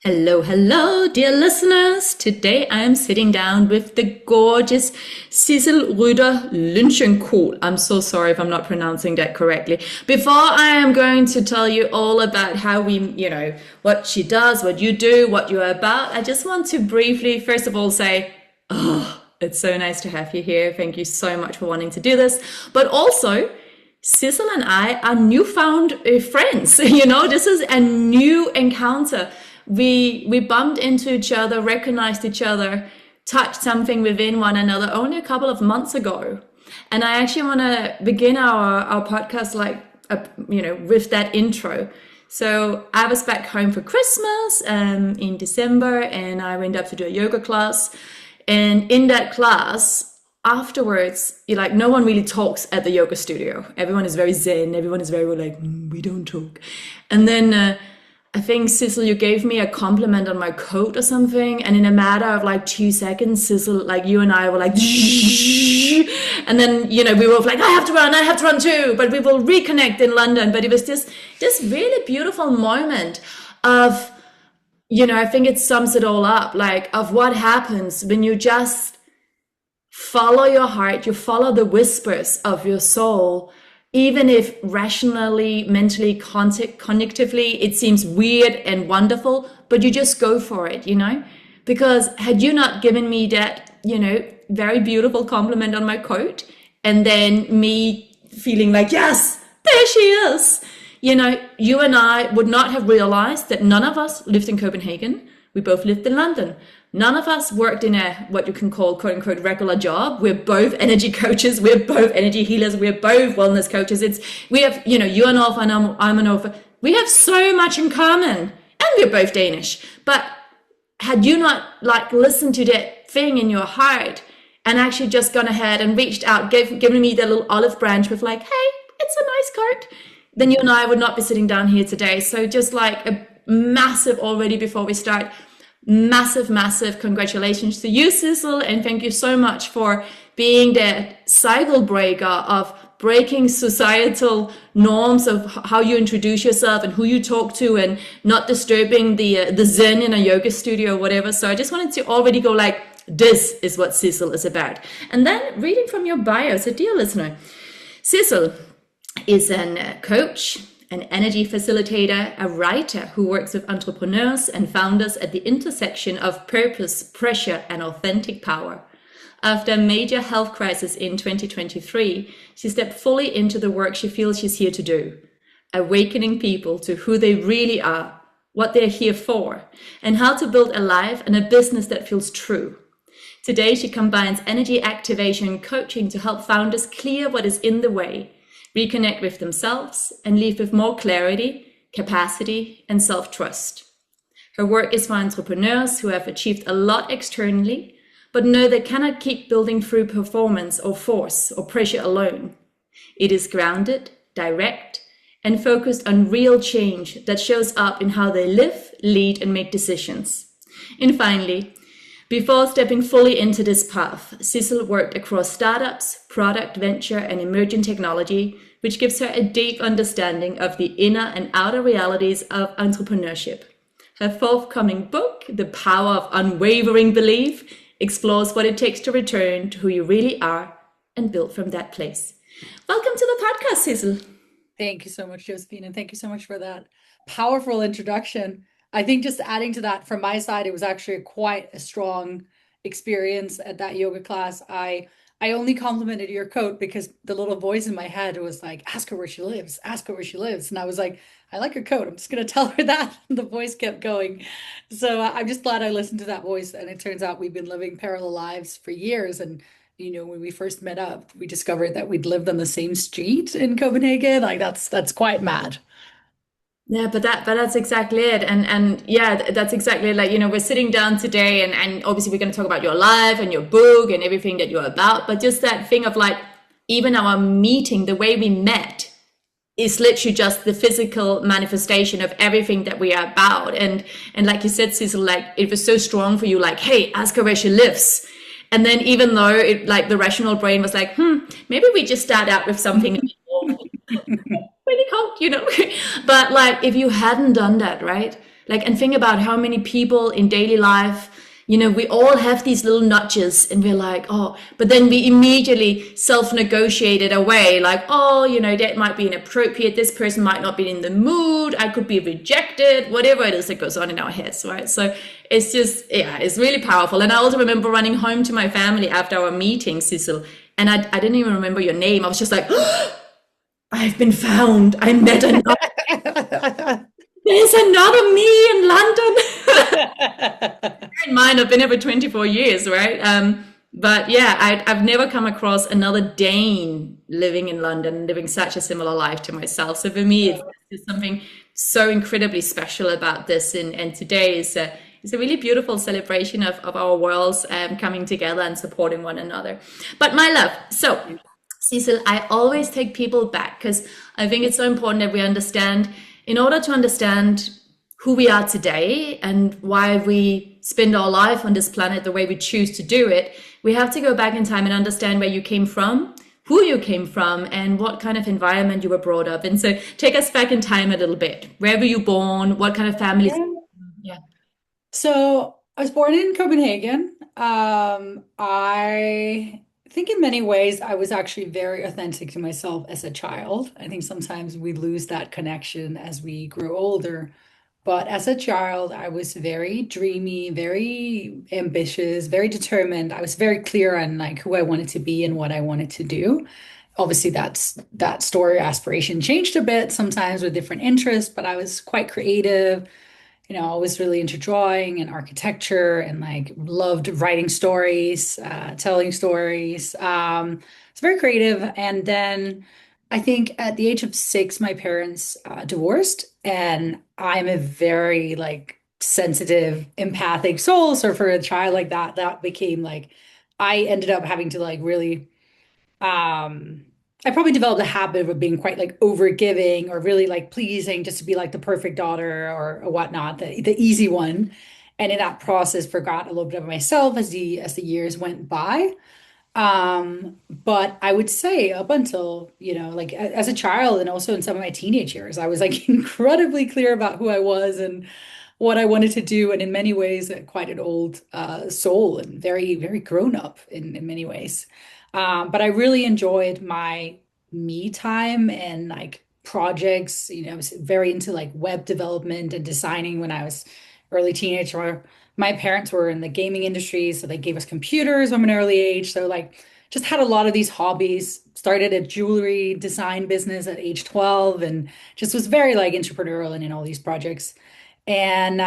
Hello, hello, dear listeners. Today I am sitting down with the gorgeous Sidsel Rytter Løschenkohl. I'm so sorry if I'm not pronouncing that correctly. Before I am going to tell you all about how what she does, what you do, what you're about, I just want to briefly, first of all, say, it's so nice to have you here. Thank you so much for wanting to do this. But also, Sidsel and I are newfound friends. This is a new encounter. We bumped into each other, recognized each other, touched something within one another only a couple of months ago. And I actually want to begin our podcast with that intro. So I was back home for Christmas in December, and I went up to do a yoga class. And in that class, afterwards, no one really talks at the yoga studio. Everyone is very zen. Everyone is very we don't talk. And then I think, Sidsel, you gave me a compliment on my coat or something, and in a matter of 2 seconds, Sidsel, you and I were and then, we were I have to run too, but we will reconnect in London. But it was this really beautiful moment of, I think it sums it all up, of what happens when you just follow your heart, you follow the whispers of your soul. Even if rationally, mentally, cognitively, it seems weird and wonderful, but you just go for it, Because had you not given me that, very beautiful compliment on my coat, and then me feeling yes, there she is, you and I would not have realized that none of us lived in Copenhagen. We both lived in London. None of us worked in what you can call, quote unquote, regular job. We're both energy coaches. We're both energy healers. We're both wellness coaches. We have, you're an author and I'm an author. We have so much in common, and we're both Danish. But had you not listened to that thing in your heart and actually just gone ahead and reached out, given me the little olive branch with hey, it's a nice coat, then you and I would not be sitting down here today. So just a massive, already before we start, massive congratulations to you, Sidsel, and thank you so much for being the cycle breaker of breaking societal norms of how you introduce yourself and who you talk to, and not disturbing the zen in a yoga studio or whatever. So I just wanted to already go this is what Sidsel is about. And then reading from your bio, so dear listener, Sidsel is a coach, an energy facilitator, a writer who works with entrepreneurs and founders at the intersection of purpose, pressure, and authentic power. After a major health crisis in 2023, she stepped fully into the work she feels she's here to do, awakening people to who they really are, what they're here for, and how to build a life and a business that feels true. Today, she combines energy activation and coaching to help founders clear what is in the way, reconnect with themselves, and live with more clarity, capacity, and self-trust. Her work is for entrepreneurs who have achieved a lot externally, but know they cannot keep building through performance or force or pressure alone. It is grounded, direct, and focused on real change that shows up in how they live, lead, and make decisions. And finally, before stepping fully into this path, Sidsel worked across startups, product, venture, and emerging technology, which gives her a deep understanding of the inner and outer realities of entrepreneurship. Her forthcoming book, The Power of Unwavering Belief, explores what it takes to return to who you really are and build from that place. Welcome to the podcast, Sidsel. Thank you so much, Josephine, and thank you so much for that powerful introduction. I think just adding to that from my side, it was actually quite a strong experience at that yoga class. I only complimented your coat because the little voice in my head was ask her where she lives, ask her where she lives. And I was I like her coat. I'm just going to tell her that. And the voice kept going. So I'm just glad I listened to that voice. And it turns out we've been living parallel lives for years. And, when we first met up, we discovered that we'd lived on the same street in Copenhagen. That's quite mad. Yeah, but that's exactly it. And yeah, that's exactly we're sitting down today and obviously we're going to talk about your life and your book and everything that you're about. But just that thing of even our meeting, the way we met is literally just the physical manifestation of everything that we are about. And like you said, Sidsel, it was so strong for you, hey, ask her where she lives. And then even though the rational brain was maybe we just start out with something really cold, but if you hadn't done that, right? Like, and think about how many people in daily life, we all have these little nudges and we're like, oh, but then we immediately self-negotiate it away. Like, oh, that might be inappropriate. This person might not be in the mood. I could be rejected, whatever it is that goes on in our heads, right? So it's just, yeah, it's really powerful. And I also remember running home to my family after our meeting, Sidsel, and I didn't even remember your name. I was just like, oh, I've been found. I met another. There's another me in London. In mind, I've been here for 24 years, right? But yeah, I've never come across another Dane living in London, living such a similar life to myself. So for me, it's something so incredibly special about this. And today is a really beautiful celebration of our worlds coming together and supporting one another. But my love, so Sidsel, I always take people back because I think it's so important that we understand, in order to understand who we are today and why we spend our life on this planet the way we choose to do it, we have to go back in time and understand where you came from, who you came from, and what kind of environment you were brought up in. So take us back in time a little bit. Where were you born? What kind of family? Yeah. So I was born in Copenhagen. I think in many ways I was actually very authentic to myself as a child. I think sometimes we lose that connection as we grow older. But as a child, I was very dreamy, very ambitious, very determined. I was very clear on like who I wanted to be and what I wanted to do. Obviously, that story aspiration changed a bit sometimes with different interests, but I was quite creative. I was really into drawing and architecture and like loved writing stories, telling stories. It's very creative. And then I think at the age of 6, my parents divorced, and I'm a very like sensitive, empathic soul. So for a child like that, that became like I ended up having to like really I probably developed a habit of being quite like overgiving or really like pleasing just to be like the perfect daughter or whatnot, the easy one. And in that process, forgot a little bit of myself as the years went by. But I would say up until, like as a child and also in some of my teenage years, I was like incredibly clear about who I was and what I wanted to do. And in many ways, quite an old soul and very, very grown up in many ways. But I really enjoyed my me time and like projects. I was very into like web development and designing when I was early teenager. My parents were in the gaming industry, so they gave us computers from an early age. So like just had a lot of these hobbies. Started a jewelry design business at age 12 and just was very like entrepreneurial and in all these projects. And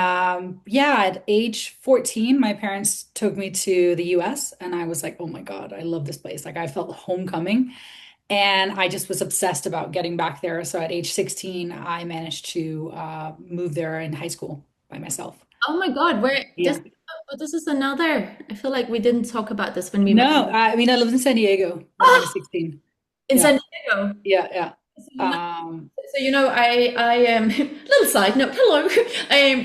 yeah, at age 14, my parents took me to the US and I was like, oh my God, I love this place. Like I felt homecoming and I just was obsessed about getting back there. So at age 16, I managed to move there in high school by myself. Oh my God, where Yeah. this? But this is another. I feel like we didn't talk about this when we met. No, I mean, I lived in San Diego when I was Oh, 16. in Yeah. San Diego. Yeah. Yeah. So Um, I little side note. Hello.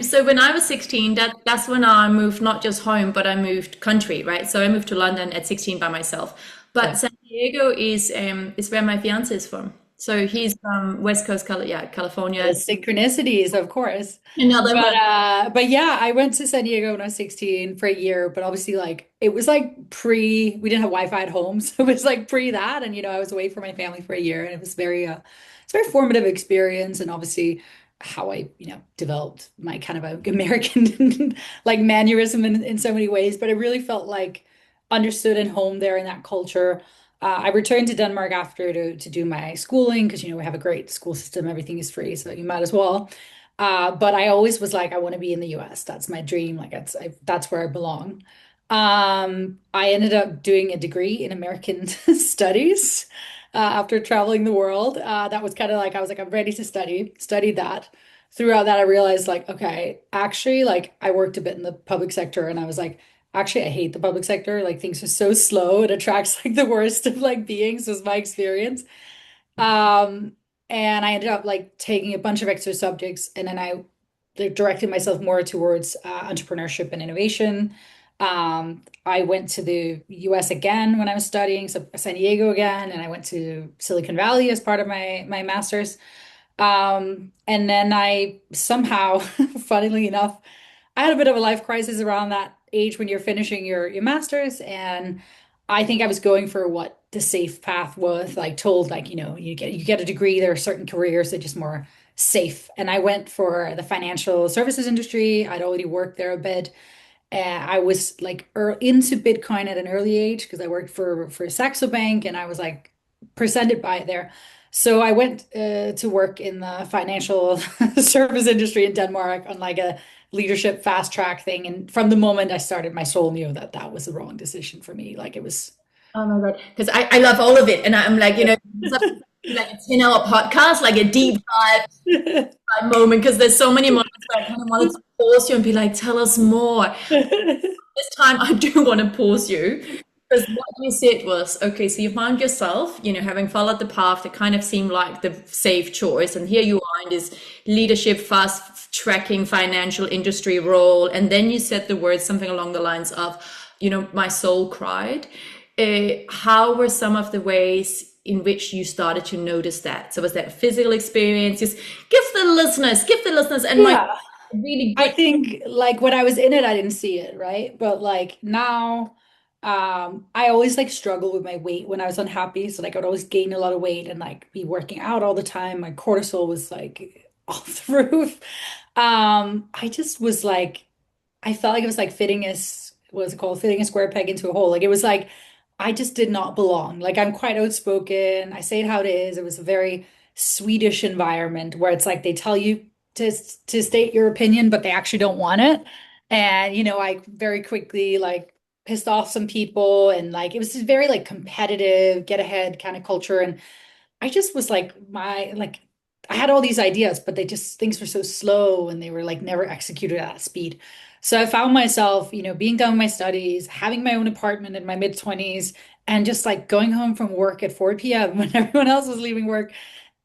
So when I was 16, that's when I moved not just home, but I moved country, right? So I moved to London at 16 by myself. But yeah. San Diego is where my fiance is from. So he's from West Coast, yeah, The California. synchronicities, of course. Another one. But yeah, I went to San Diego when I was 16 for a year, but obviously like it was like we didn't have Wi-Fi at home, so it was like pre that. And I was away from my family for a year and it was it's a very formative experience and obviously how I, developed my kind of a American like mannerism in so many ways, but it really felt like understood and home there in that culture. I returned to Denmark after to do my schooling because we have a great school system. Everything is free, so you might as well. But I always was like, I want to be in the US. That's my dream. Like that's where I belong. I ended up doing a degree in American Studies after traveling the world. That was kind of like I was like, I'm ready to studied that. Throughout that, I realized like, okay, actually, like I worked a bit in the public sector, and I was like, actually, I hate the public sector. Like things are so slow. It attracts like the worst of like beings, was my experience. Um, and I ended up like taking a bunch of extra subjects, and then I directed myself more towards entrepreneurship and innovation. I went to the US again when I was studying, so San Diego again, and I went to Silicon Valley as part of my master's. And then I somehow funnily enough, I had a bit of a life crisis around that age when you're finishing your master's, and I think I was going for what the safe path was, like told, like, you get a degree, there are certain careers that are just more safe. And I went for the financial services industry. I'd already worked there a bit. I was like into Bitcoin at an early age because I worked for Saxo Bank and I was like presented by it there. So I went to work in the financial service industry in Denmark on like a leadership fast track thing. And from the moment I started, my soul knew that that was the wrong decision for me. Like it was. Oh my God. Because I love all of it. And I'm like, it's like a 10-hour podcast, like a deep dive moment, because there's so many moments where I kind of wanted to pause you and be like, tell us more. This time I do want to pause you because what you said was, okay, so you found yourself, having followed the path that kind of seemed like the safe choice. And here you are in this leadership, fast tracking financial industry role. And then you said the words something along the lines of, my soul cried. How were some of the ways in which you started to notice that? So was that physical experience? Just give the listeners and like Yeah. really I good. think like when I was in it, I didn't see it, right? But like now, I always like struggle with my weight when I was unhappy. So like I would always gain a lot of weight and like be working out all the time. My cortisol was like off the roof. I just was like, I felt like it was like what is it called? Fitting a square peg into a hole. Like it was like I just did not belong. Like I'm quite outspoken. I say it how it is. It was a very Swedish environment where it's like they tell you to state your opinion, but they actually don't want it. And I very quickly like pissed off some people and like it was just very like competitive, get ahead kind of culture. And I just was like I had all these ideas, but things were so slow and they were like never executed at speed. So I found myself, being done with my studies, having my own apartment in my mid-20s, and just like going home from work at 4 p.m. when everyone else was leaving work.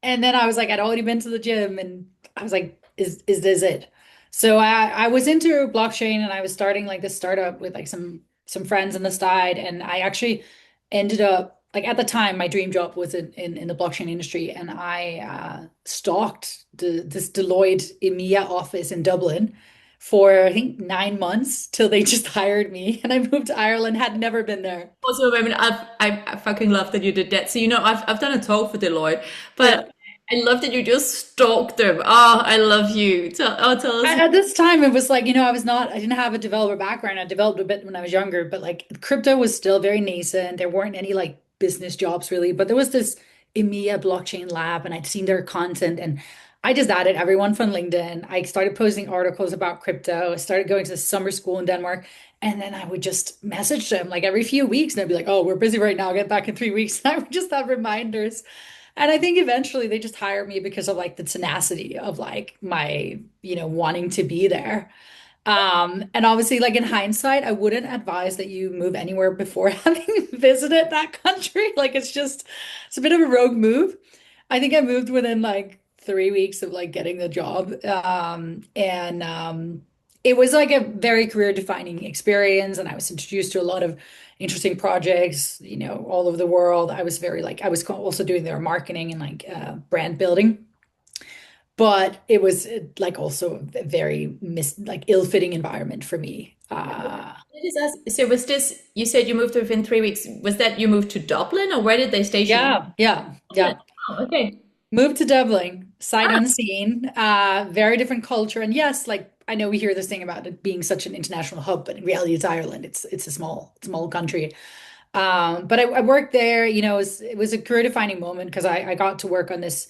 And then I was like, I'd already been to the gym and I was like, is this it? So I was into blockchain and I was starting like this startup with like some friends on the side. And I actually ended up like at the time my dream job was in the blockchain industry and I stalked this Deloitte EMEA office in Dublin for I think 9 months till they just hired me and I moved to Ireland, had never been there. Also, I mean, I fucking love that you did that. So, I've done a talk for Deloitte, but Yeah. I love that you just stalked them. Oh, I love you. Tell us. At this time, it was like, I didn't have a developer background. I developed a bit when I was younger, but like crypto was still very nascent. There weren't any like business jobs really, but there was this EMEA blockchain lab and I'd seen their content and I just added everyone from LinkedIn. I started posting articles about crypto. I started going to summer school in Denmark. And then I would just message them like every few weeks and they'd be like, oh, we're busy right now. Get back in 3 weeks. And I would just have reminders. And I think eventually they just hired me because of like the tenacity of like my, wanting to be there. And obviously, like in hindsight, I wouldn't advise that you move anywhere before having visited that country. Like it's a bit of a rogue move. I think I moved within like 3 weeks of like getting the job. And it was like a very career defining experience. And I was introduced to a lot of interesting projects, all over the world. I was very like, I was also doing their marketing and like brand building. But it was like also a very like ill-fitting environment for me. So was this, you said you moved within 3 weeks. Was that you moved to Dublin or where did they station you? Yeah, yeah, Dublin. yeah. Oh, okay. Moved to Dublin, sight Ah, unseen, very different culture. And yes, like I know we hear this thing about it being such an international hub, but in reality, it's Ireland. It's a small country. But I worked there, it was a career defining moment because I got to work on this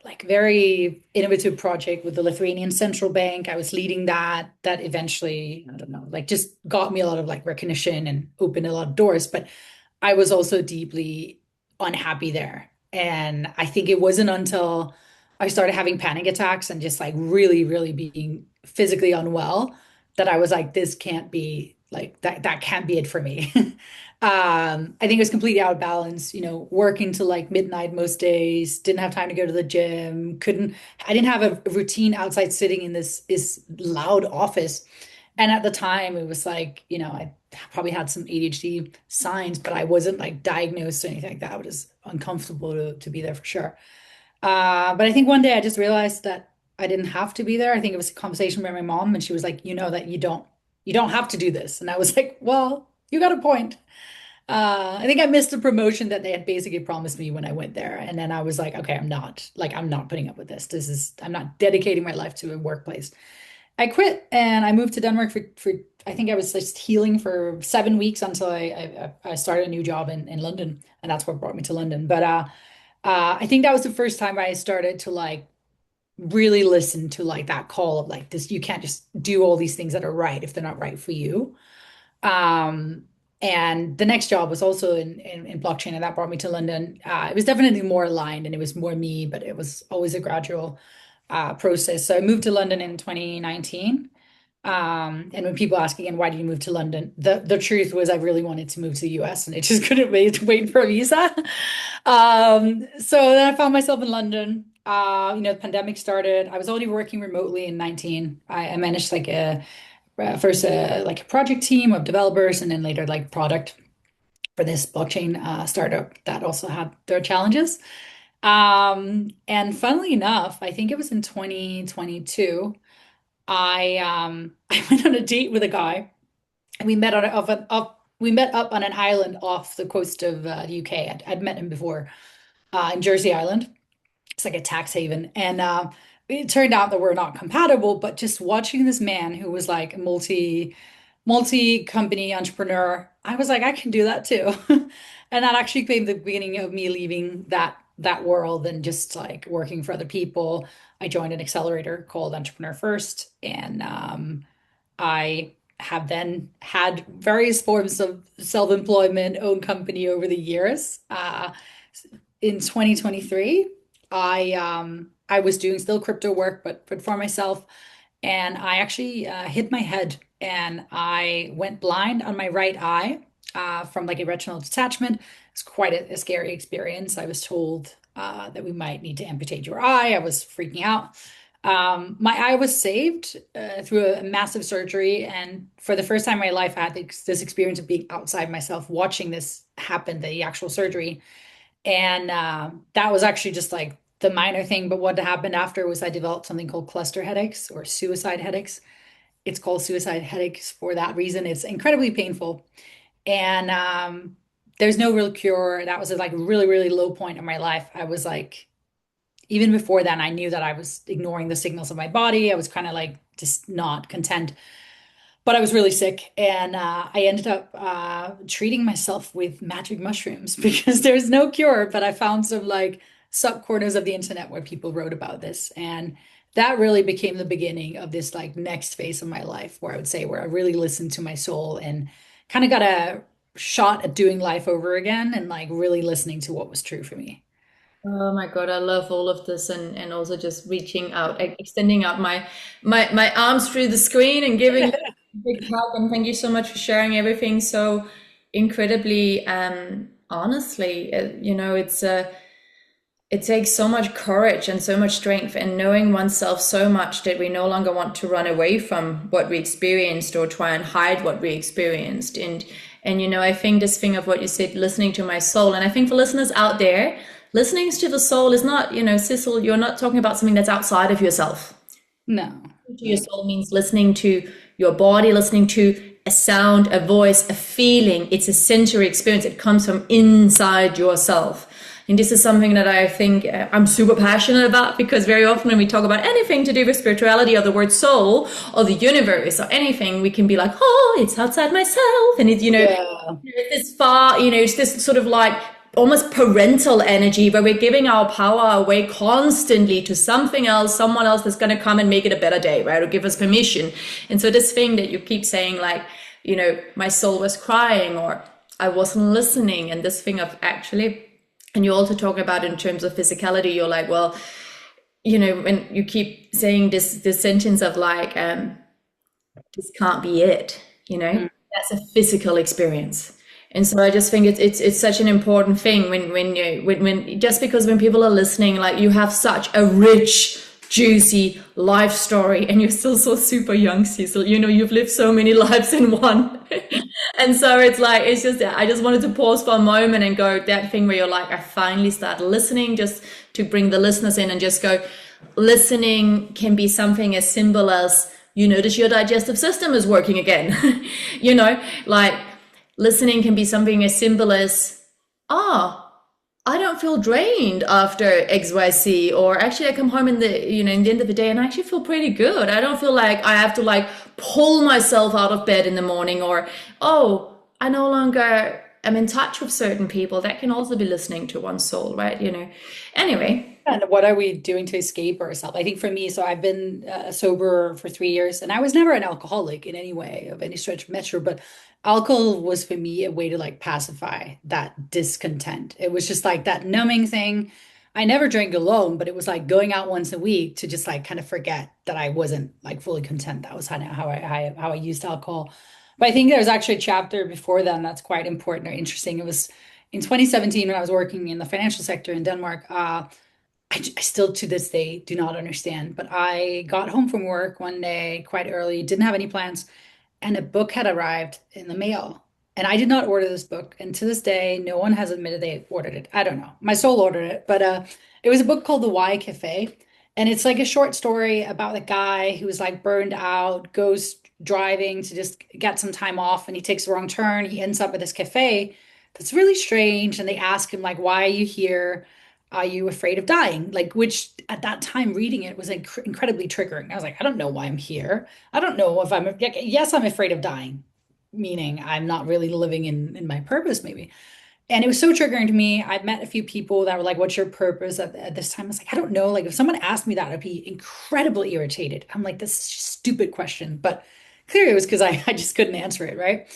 like very innovative project with the Lithuanian Central Bank. I was leading that eventually, I don't know, like just got me a lot of like recognition and opened a lot of doors. But I was also deeply unhappy there. And I think it wasn't until I started having panic attacks and just like really, really being physically unwell that I was like, this can't be like that can't be it for me. I think it was completely out of balance, working till like midnight most days, didn't have time to go to the gym, I didn't have a routine outside sitting in this loud office. And at the time, it was like, I probably had some ADHD signs, but I wasn't like diagnosed or anything like that. I was uncomfortable to be there for sure. But I think one day I just realized that I didn't have to be there. I think it was a conversation with my mom, and she was like, you know that you don't have to do this. And I was like, well, you got a point. I think I missed the promotion that they had basically promised me when I went there. And then I was like, okay, I'm not putting up with this. I'm not dedicating my life to a workplace. I quit and I moved to Denmark for I think I was just healing for 7 weeks until I started a new job in London. And that's what brought me to London. But I think that was the first time I started to like really listen to like that call of like this, you can't just do all these things that are right if they're not right for you. Um, and the next job was also in blockchain, and that brought me to London. It was definitely more aligned and it was more me, but it was always a gradual process. So I moved to London in 2019. And when people ask again, why did you move to London? The truth was I really wanted to move to the US and I just couldn't wait for a visa. So then I found myself in London. The pandemic started. I was already working remotely in 19. I managed like first like a project team of developers and then later like product for this blockchain startup that also had their challenges. And funnily enough, I think it was in 2022, I went on a date with a guy and we met up on an island off the coast of the UK. I'd met him before in Jersey Island. It's like a tax haven. And it turned out that we're not compatible, but just watching this man who was like a multi-company entrepreneur, I was like, I can do that too. And that actually became the beginning of me leaving that world and just like working for other people. I joined an accelerator called Entrepreneur First, and I have then had various forms of self-employment, own company over the years. In 2023, I was doing still crypto work, but for myself, and I actually hit my head and I went blind on my right eye from like a retinal detachment. It's quite a scary experience. I was told that we might need to amputate your eye. I was freaking out. My eye was saved through a massive surgery, and for the first time in my life, I had this experience of being outside myself, watching this happen, the actual surgery. And that was actually just like the minor thing. But what happened after was I developed something called cluster headaches or suicide headaches. It's called suicide headaches for that reason. It's incredibly painful. And there's no real cure. That was a like really, really low point in my life. I was like, even before then, I knew that I was ignoring the signals of my body. I was kind of like just not content. But I was really sick, and I ended up treating myself with magic mushrooms because there's no cure. But I found some like sub corners of the internet where people wrote about this, and that really became the beginning of this like next phase of my life, where I would say where I really listened to my soul and kind of got a shot at doing life over again and like really listening to what was true for me. Oh my God, I love all of this, and also just reaching out, extending out my arms through the screen and giving you a big hug. And thank you so much for sharing everything so incredibly honestly. It takes so much courage and so much strength and knowing oneself so much that we no longer want to run away from what we experienced or try and hide what we experienced. And I think this thing of what you said, listening to my soul, and I think for listeners out there, listening to the soul is not, Sidsel, you're not talking about something that's outside of yourself. No. To your soul means listening to your body, listening to a sound, a voice, a feeling. It's a sensory experience. It comes from inside yourself. And this is something that I think I'm super passionate about, because very often when we talk about anything to do with spirituality or the word soul or the universe or anything, we can be like, oh, it's outside myself. And it's, Yeah. this far, it's this sort of like almost parental energy where we're giving our power away constantly to something else, someone else that's going to come and make it a better day, right? Or give us permission. And so this thing that you keep saying, like, my soul was crying or I wasn't listening, and this thing of actually, and you also talk about in terms of physicality, you're like, well, when you keep saying this sentence of like, this can't be it, that's a physical experience. And so I just think it's such an important thing when just because when people are listening, like you have such a rich, juicy life story, and you're still so super young, Sidsel. You've lived so many lives in one. And so it's like, I just wanted to pause for a moment and go that thing where you're like, I finally start listening, just to bring the listeners in and just go, listening can be something as simple as you notice your digestive system is working again. You know, like listening can be something as simple as, ah, I don't feel drained after XYZ, or actually I come home in the end of the day and I actually feel pretty good. I don't feel like I have to like pull myself out of bed in the morning, or, oh, I no longer am in touch with certain people. That can also be listening to one's soul, right? Anyway. And what are we doing to escape ourselves? I think for me, so I've been sober for 3 years, and I was never an alcoholic in any way of any stretch of measure, but alcohol was for me a way to like pacify that discontent. It was just like that numbing thing. I never drank alone, but it was like going out once a week to just like kind of forget that I wasn't like fully content. That was kind of how I used alcohol. But I think there's actually a chapter before then that's quite important or interesting. It was in 2017 when I was working in the financial sector in Denmark. I still to this day do not understand, but I got home from work one day quite early, didn't have any plans, and a book had arrived in the mail. And I did not order this book. And to this day, no one has admitted they ordered it. I don't know. My soul ordered it, but it was a book called The Why Cafe. And it's like a short story about a guy who was like burned out, goes driving to just get some time off, and he takes the wrong turn. He ends up at this cafe that's really strange. And they ask him, like, why are you here? Are you afraid of dying? Like, which at that time reading it was incredibly triggering. I was like, I don't know why I'm here. I don't know if I'm, yes, I'm afraid of dying, meaning I'm not really living in my purpose, maybe. And it was so triggering to me. I've met a few people that were like, what's your purpose at this time? I was like, I don't know. Like, if someone asked me that, I'd be incredibly irritated. I'm like, this is just a stupid question. But clearly it was because I just couldn't answer it, right?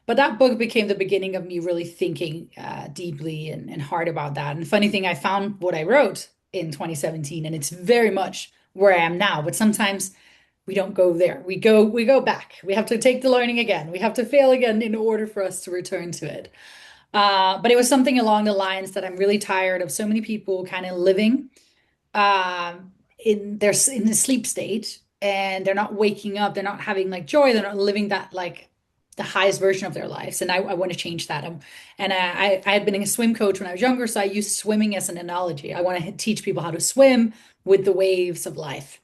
But that book became the beginning of me really thinking deeply and hard about that. And the funny thing, I found what I wrote in 2017, and it's very much where I am now. But sometimes we don't go there. We go back. We have to take the learning again. We have to fail again in order for us to return to it. But it was something along the lines that I'm really tired of so many people kind of living in the sleep state, and they're not waking up, they're not having like joy, they're not living that like the highest version of their lives. And I want to change that. And I had been a swim coach when I was younger, so I used swimming as an analogy. I want to teach people how to swim with the waves of life.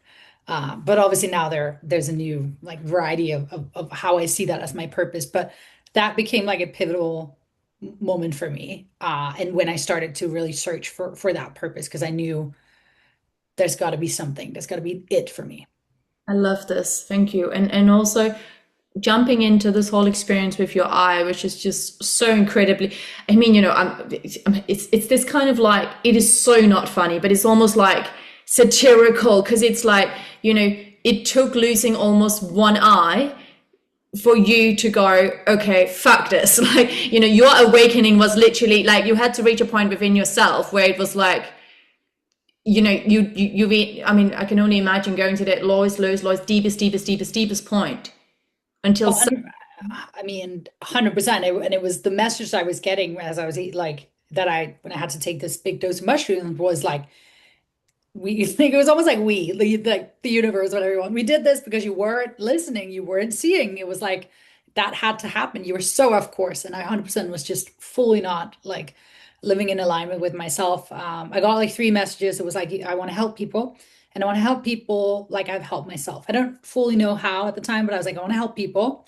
But obviously now there's a new like variety of how I see that as my purpose. But that became like a pivotal moment for me. And when I started to really search for that purpose, because I knew there's got to be something, there's got to be it for me. I love this. Thank you. And also jumping into this whole experience with your eye, which is just so incredibly, I mean, it's this kind of like, it is so not funny, but it's almost like satirical, because it's like, it took losing almost one eye for you to go, okay, fuck this. Like, your awakening was literally like, you had to reach a point within yourself where it was like, I mean, I can only imagine going to that lowest, deepest point until. Oh, I mean, 100%. And it was the message I was getting as I was like that when I had to take this big dose of mushrooms was like, we think it was almost like like the universe, what everyone, we did this because you weren't listening, you weren't seeing. It was like that had to happen. You were so off course. And I 100% was just fully not like living in alignment with myself. I got like three messages. It was like, I want to help people, and I want to help people like I've helped myself. I don't fully know how at the time, but I was like, I want to help people,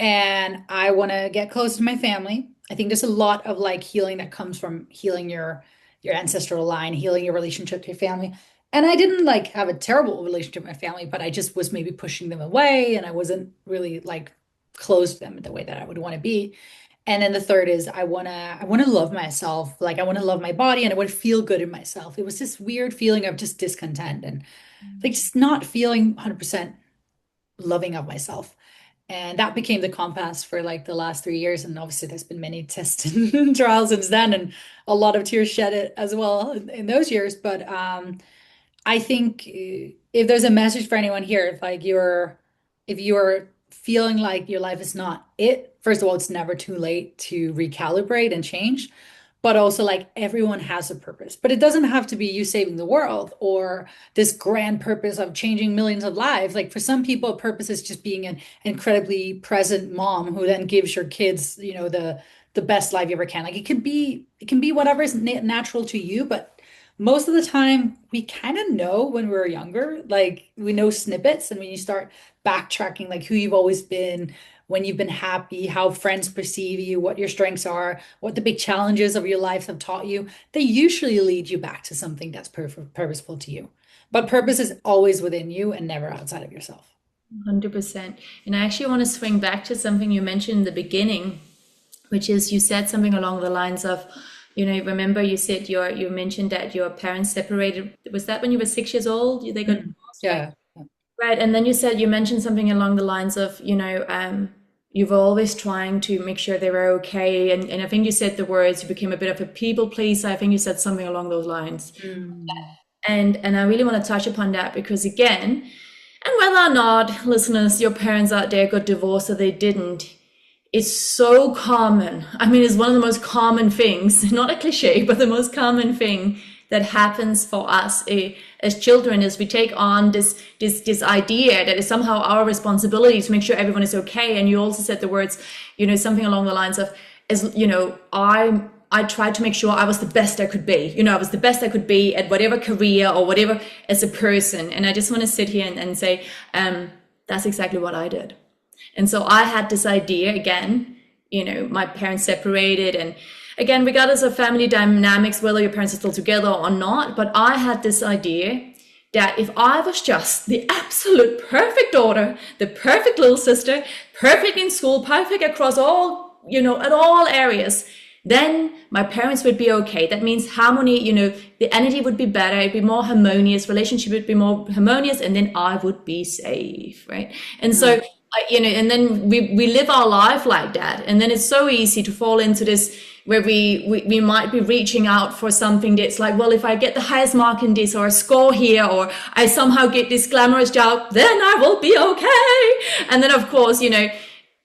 and I want to get close to my family. I think there's a lot of like healing that comes from healing your ancestral line, healing your relationship to your family. And I didn't like have a terrible relationship with my family, but I just was maybe pushing them away, and I wasn't really like close to them in the way that I would want to be. And then the third is I want to love myself. Like I want to love my body, and I want to feel good in myself. It was this weird feeling of just discontent and like just not feeling 100% loving of myself. And that became the compass for like the last 3 years. And obviously there's been many tests and trials since then, and a lot of tears shed it as well in those years. But I think if there's a message for anyone here, if you're feeling like your life is not it, first of all, it's never too late to recalibrate and change. But also, like everyone has a purpose, but it doesn't have to be you saving the world or this grand purpose of changing millions of lives. Like for some people, purpose is just being an incredibly present mom who then gives your kids, the best life you ever can. Like it can be whatever is natural to you, but most of the time we kind of know when we're younger, like we know snippets, and when you start backtracking, like who you've always been, when you've been happy, how friends perceive you, what your strengths are, what the big challenges of your life have taught you, they usually lead you back to something that's purposeful to you. But purpose is always within you and never outside of yourself. 100%. And I actually want to swing back to something you mentioned in the beginning, which is you said something along the lines of, remember you said you mentioned that your parents separated. Was that when you were 6 years old? They got divorced, right? Yeah. Right. And then you mentioned something along the lines of, you were always trying to make sure they were okay. And I think you said the words, you became a bit of a people pleaser. I think you said something along those lines. Mm. And I really want to touch upon that because again, and whether or not, listeners, your parents out there got divorced or they didn't, it's so common. I mean, it's one of the most common things, not a cliche, but the most common thing that happens for us as children is we take on this idea that is somehow our responsibility to make sure everyone is okay. And you also said the words, something along the lines of, I tried to make sure I was the best I could be. I was the best I could be at whatever career or whatever as a person. And I just want to sit here and say, that's exactly what I did. And so I had this idea again, my parents separated, and again, regardless of family dynamics, whether your parents are still together or not, but I had this idea that if I was just the absolute perfect daughter, the perfect little sister, perfect in school, perfect across all, at all areas, then my parents would be okay. That means harmony, the energy would be better, it'd be more harmonious, relationship would be more harmonious, and then I would be safe, right? And so, and then we live our life like that. And then it's so easy to fall into this where we might be reaching out for something that's like, well, if I get the highest mark in this or a score here, or I somehow get this glamorous job, then I will be okay. And then of course,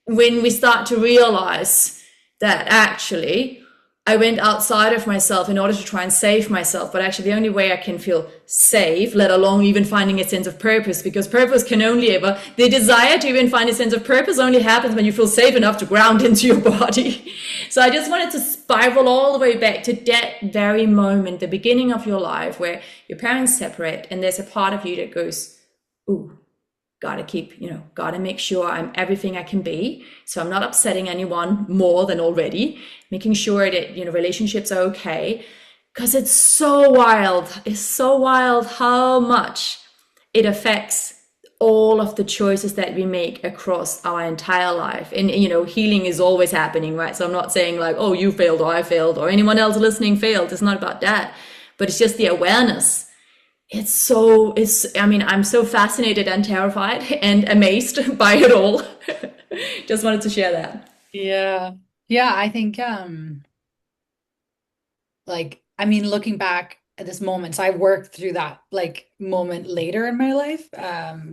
when we start to realize that actually I went outside of myself in order to try and save myself, but actually the only way I can feel safe, let alone even finding a sense of purpose, because purpose can only ever, the desire to even find a sense of purpose only happens when you feel safe enough to ground into your body. So I just wanted to spiral all the way back to that very moment, the beginning of your life where your parents separate and there's a part of you that goes, ooh, gotta make sure I'm everything I can be. So I'm not upsetting anyone more than already, making sure that, relationships are okay. Because it's so wild. It's so wild how much it affects all of the choices that we make across our entire life. And, healing is always happening, right? So I'm not saying like, oh, you failed or I failed or anyone else listening failed. It's not about that. But it's just the awareness. I'm so fascinated and terrified and amazed by it all. Just wanted to share that. Yeah. Yeah, I think looking back at this moment, so I worked through that like moment later in my life,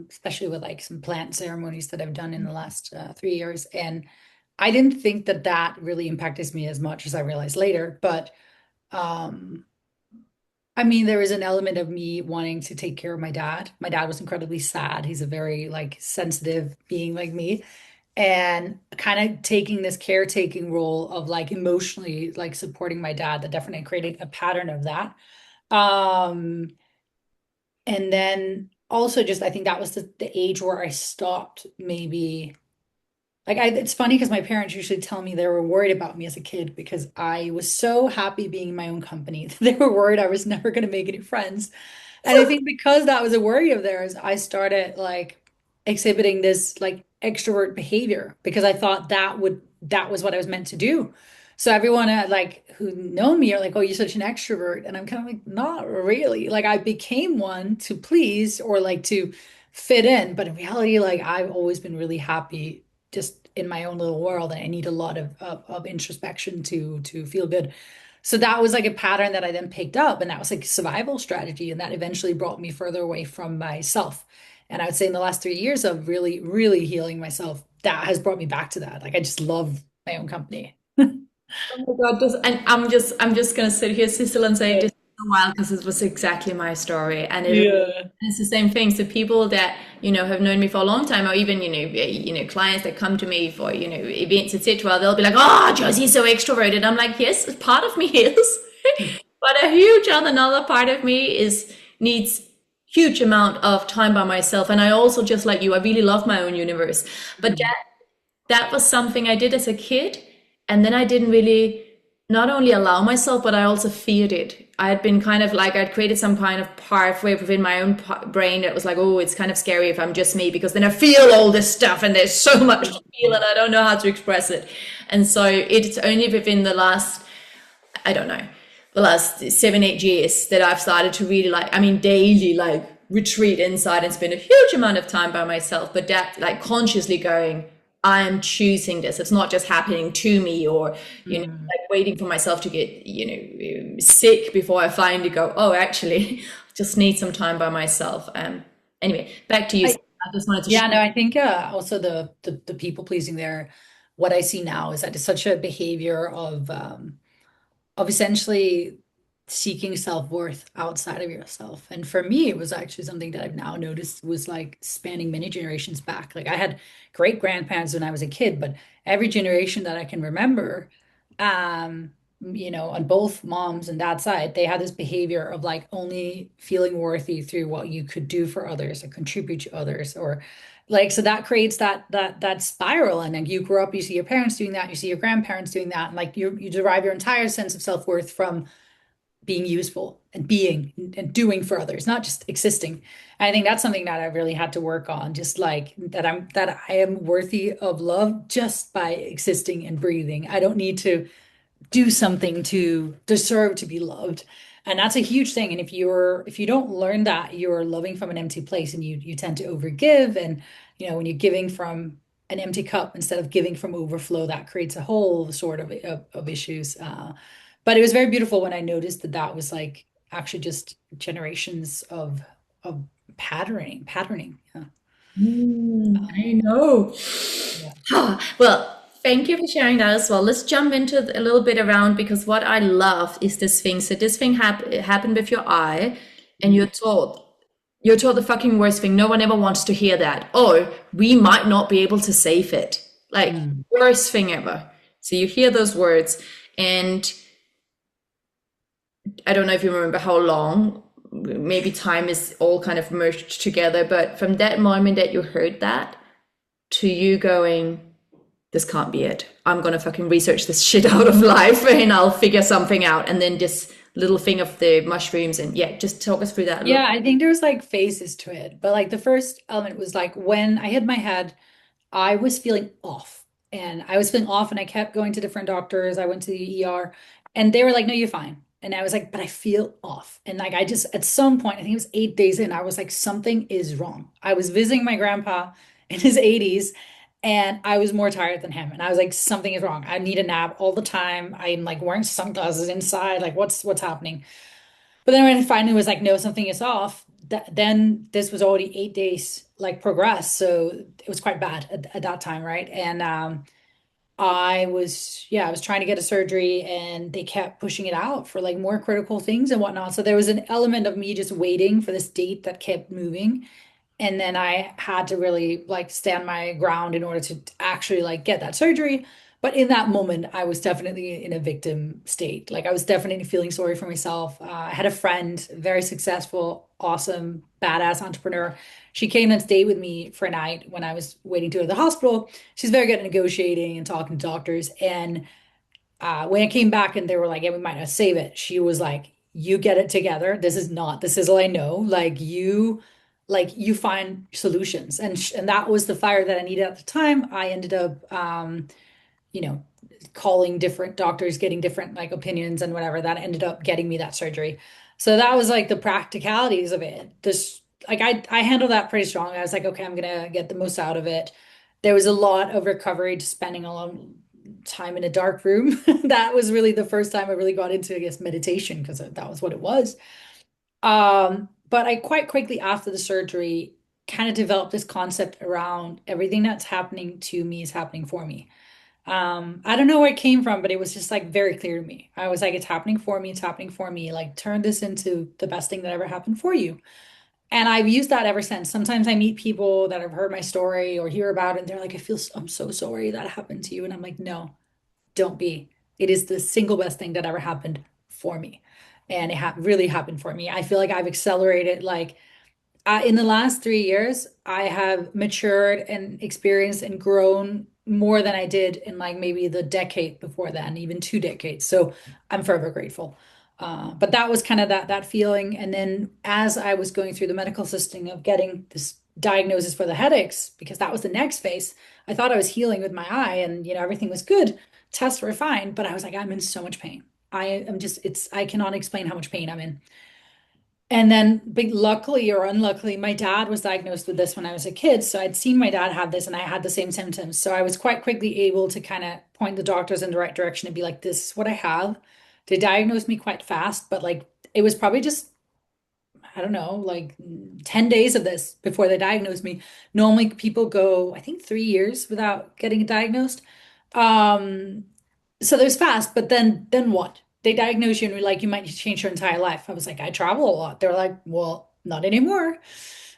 especially with like some plant ceremonies that I've done in the last 3 years. And I didn't think that really impacted me as much as I realized later. But there was an element of me wanting to take care of my dad. My dad was incredibly sad. He's a very like sensitive being like me. And kind of taking this caretaking role of like emotionally like supporting my dad, that definitely created a pattern of that. Um, and then also just I think that was the age where I stopped maybe it's funny because my parents usually tell me they were worried about me as a kid because I was so happy being in my own company. They were worried I was never going to make any friends. And I think because that was a worry of theirs, I started like exhibiting this like extrovert behavior because I thought that was what I was meant to do. So everyone who know me are like, "Oh, you're such an extrovert," and I'm kind of like, "Not really." Like I became one to please or like to fit in, but in reality, like I've always been really happy just in my own little world, and I need a lot of introspection to feel good. So that was like a pattern that I then picked up, and that was like a survival strategy, and that eventually brought me further away from myself. And I would say in the last 3 years of really, really healing myself, that has brought me back to that. Like I just love my own company. Oh my God, and I'm just gonna sit here, Sidsel, and say this is a while because it was exactly my story, and Yeah. it's the same thing. So people that have known me for a long time, or even clients that come to me for events, etc., they'll be like, "Oh, Josie's so extroverted." I'm like, "Yes, part of me is." But a huge another part of me is needs huge amount of time by myself. And I also, just like you, I really love my own universe. But Mm. that was something I did as a kid. And then I didn't really not only allow myself, but I also feared it. I had been kind of like, I'd created some kind of pathway within my own brain that was like, oh, it's kind of scary if I'm just me, because then I feel all this stuff and there's so much to feel and I don't know how to express it. And so it's only within the last, I don't know, the last 7, 8 years that I've started to really like, I mean, daily, like retreat inside and spend a huge amount of time by myself, but that like consciously going, I am choosing this. It's not just happening to me, or, Mm. like waiting for myself to get, sick before I finally go, oh, actually, I just need some time by myself. Anyway, back to you. I, I just wanted to yeah, share. no, I think also the people pleasing there, what I see now is that it's such a behavior of essentially seeking self-worth outside of yourself. And for me, it was actually something that I've now noticed was like spanning many generations back. Like I had great grandparents when I was a kid, but every generation that I can remember, on both mom's and dad's side, they had this behavior of like only feeling worthy through what you could do for others or contribute to others, or like, so that creates that spiral. And then you grow up, you see your parents doing that, you see your grandparents doing that, and like you derive your entire sense of self-worth from being useful and being and doing for others, not just existing. And I think that's something that I really had to work on, just like that I am worthy of love just by existing and breathing. I don't need to do something to deserve to be loved. And that's a huge thing. And if you don't learn that, you're loving from an empty place, and you tend to overgive. And when you're giving from an empty cup instead of giving from overflow, that creates a whole sort of issues. But it was very beautiful when I noticed that that was like actually just generations of patterning. Yeah. I Um, know. yeah. Well, thank you for sharing that as well. Let's jump into a little bit around, because what I love is this thing. So this thing happened with your eye, and Mm, you're told the fucking worst thing. No one ever wants to hear that. Oh, we might not be able to save it. Like, mm. worst thing ever. So you hear those words, and I don't know if you remember how long, maybe time is all kind of merged together, but from that moment that you heard that to you going, this can't be it. I'm gonna fucking research this shit out of life and I'll figure something out. And then this little thing of the mushrooms, and yeah, just talk us through that a little. Yeah, I think there's like phases to it. But like the first element was like when I hit my head, I was feeling off. And I was feeling off, and I kept going to different doctors. I went to the ER, and they were like, no, you're fine. And I was like, but I feel off. And like I just at some point, I think it was 8 days in, I was like, something is wrong. I was visiting my grandpa in his 80s, and I was more tired than him. And I was like, something is wrong. I need a nap all the time. I'm like wearing sunglasses inside. Like, what's happening? But then when it finally was like, no, something is off, then this was already 8 days like progress. So it was quite bad at that time, right? And I was trying to get a surgery, and they kept pushing it out for like more critical things and whatnot. So there was an element of me just waiting for this date that kept moving. And then I had to really like stand my ground in order to actually like get that surgery. But in that moment, I was definitely in a victim state. Like I was definitely feeling sorry for myself. I had a friend, very successful, awesome, badass entrepreneur. She came and stayed with me for a night when I was waiting to go to the hospital. She's very good at negotiating and talking to doctors. And when I came back and they were like, yeah, we might not save it, she was like, you get it together. This is not the Sizzle I know. Like you find solutions. And that was the fire that I needed at the time. I ended up, you know, calling different doctors, getting different like opinions and whatever. That ended up getting me that surgery. So that was like the practicalities of it. This like I handled that pretty strong. I was like, okay, I'm gonna get the most out of it. There was a lot of recovery, just spending a long time in a dark room. That was really the first time I really got into, I guess, meditation, because that was what it was. But I quite quickly after the surgery kind of developed this concept around everything that's happening to me is happening for me. I don't know where it came from, but it was just like very clear to me. I was like, it's happening for me, it's happening for me. Like, turn this into the best thing that ever happened for you. And I've used that ever since. Sometimes I meet people that have heard my story or hear about it, and they're like, I'm so sorry that happened to you. And I'm like, no, don't be. It is the single best thing that ever happened for me. and it really happened for me. I feel like I've accelerated like in the last 3 years, I have matured and experienced and grown more than I did in like maybe the decade before then, even 2 decades. So I'm forever grateful. But that was kind of that feeling. And then as I was going through the medical system of getting this diagnosis for the headaches, because that was the next phase, I thought I was healing with my eye and everything was good. Tests were fine, but I was like, I'm in so much pain. I am just, I cannot explain how much pain I'm in. And then, but luckily or unluckily, my dad was diagnosed with this when I was a kid. So I'd seen my dad have this and I had the same symptoms. So I was quite quickly able to kind of point the doctors in the right direction and be like, this is what I have. They diagnosed me quite fast, but like it was probably just, I don't know, like 10 days of this before they diagnosed me. Normally people go, I think 3 years without getting diagnosed. Um, so there's fast, but then what? They diagnose you and we're like, you might need to change your entire life. I was like, I travel a lot. They're like, well, not anymore.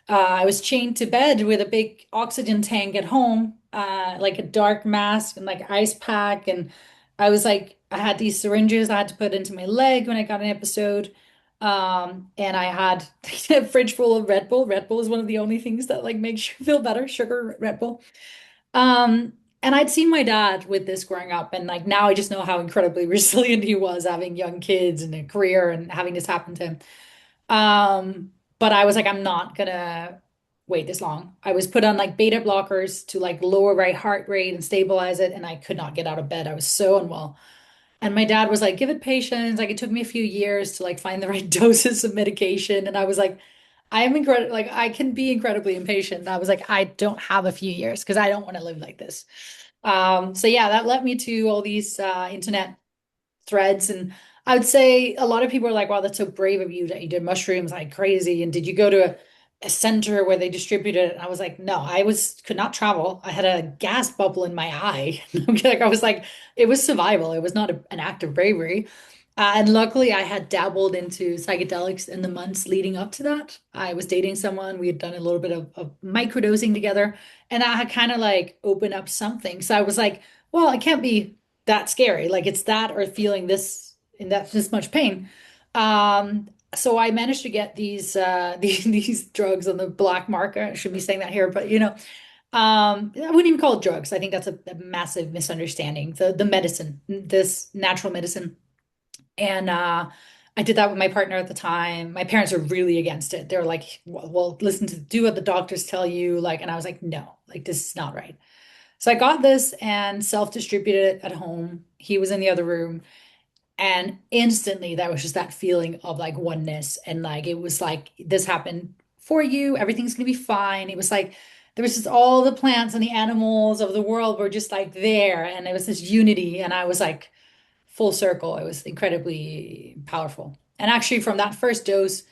I was chained to bed with a big oxygen tank at home, like a dark mask and like ice pack. And I was like, I had these syringes I had to put into my leg when I got an episode. And I had a fridge full of Red Bull. Red Bull is one of the only things that like makes you feel better, sugar Red Bull. Um, and I'd seen my dad with this growing up, and like now I just know how incredibly resilient he was having young kids and a career and having this happen to him. But I was like, I'm not gonna wait this long. I was put on like beta blockers to like lower my heart rate and stabilize it, and I could not get out of bed. I was so unwell. And my dad was like, give it patience. Like it took me a few years to like find the right doses of medication. And I was like, I am incredible. Like I can be incredibly impatient. And I was like, I don't have a few years because I don't want to live like this. So yeah, that led me to all these internet threads. And I would say a lot of people are like, wow, that's so brave of you that you did mushrooms like crazy. And did you go to a center where they distributed it? And I was like, no, could not travel. I had a gas bubble in my eye. Like I was like, it was survival. It was not an act of bravery. And luckily, I had dabbled into psychedelics in the months leading up to that. I was dating someone. We had done a little bit of microdosing together, and I had kind of like opened up something. So I was like, well, it can't be that scary. Like it's that or feeling this in that this much pain. So I managed to get these these drugs on the black market. I shouldn't be saying that here, but I wouldn't even call it drugs. I think that's a massive misunderstanding. The medicine, this natural medicine. And I did that with my partner at the time. My parents are really against it. They're like, well, listen to do what the doctors tell you. Like, and I was like, no, like this is not right. So I got this and self-distributed it at home. He was in the other room. And instantly that was just that feeling of like oneness. And like it was like, this happened for you. Everything's gonna be fine. It was like there was just all the plants and the animals of the world were just like there. And it was this unity. And I was like, full circle. It was incredibly powerful. And actually, from that first dose,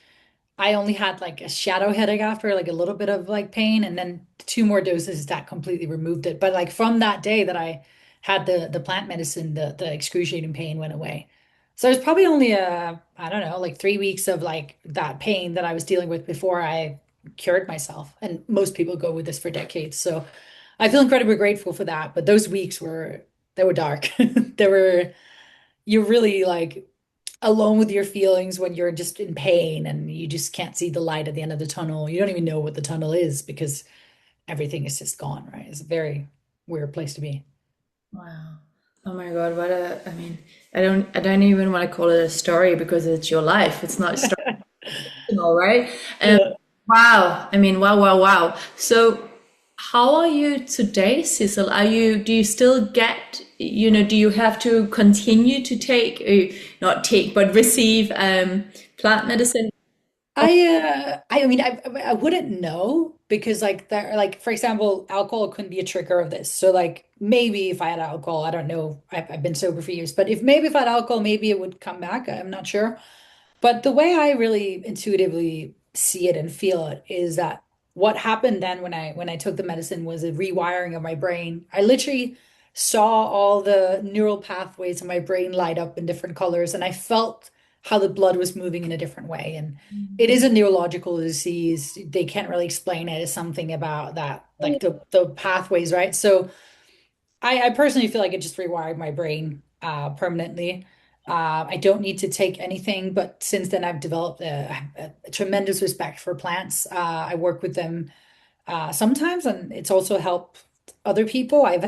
I only had like a shadow headache after, like a little bit of like pain, and then two more doses that completely removed it. But like from that day that I had the plant medicine, the excruciating pain went away. So it was probably only I don't know, like 3 weeks of like that pain that I was dealing with before I cured myself. And most people go with this for decades. So I feel incredibly grateful for that. But those weeks were they were dark. They were you're really like alone with your feelings when you're just in pain and you just can't see the light at the end of the tunnel. You don't even know what the tunnel is because everything is just gone, right? It's a very weird place to be. Wow. Oh my God, I mean, I don't even want to call it a story because it's your life. It's not a story, right? Yeah. Wow. I mean, wow, wow, wow. So how are you today, Sidsel? Do you still get, do you have to continue to take, not take, but receive plant medicine? I mean I wouldn't know because like that like for example alcohol couldn't be a trigger of this so like maybe if I had alcohol I don't know I've been sober for years but if maybe if I had alcohol maybe it would come back I'm not sure. But the way I really intuitively see it and feel it is that what happened then when I took the medicine was a rewiring of my brain. I literally saw all the neural pathways in my brain light up in different colors, and I felt how the blood was moving in a different way. And it is a neurological disease. They can't really explain it. It's something about that, like the pathways, right? So I personally feel like it just rewired my brain permanently. I don't need to take anything, but since then I've developed a tremendous respect for plants. I work with them sometimes, and it's also helped other people. I've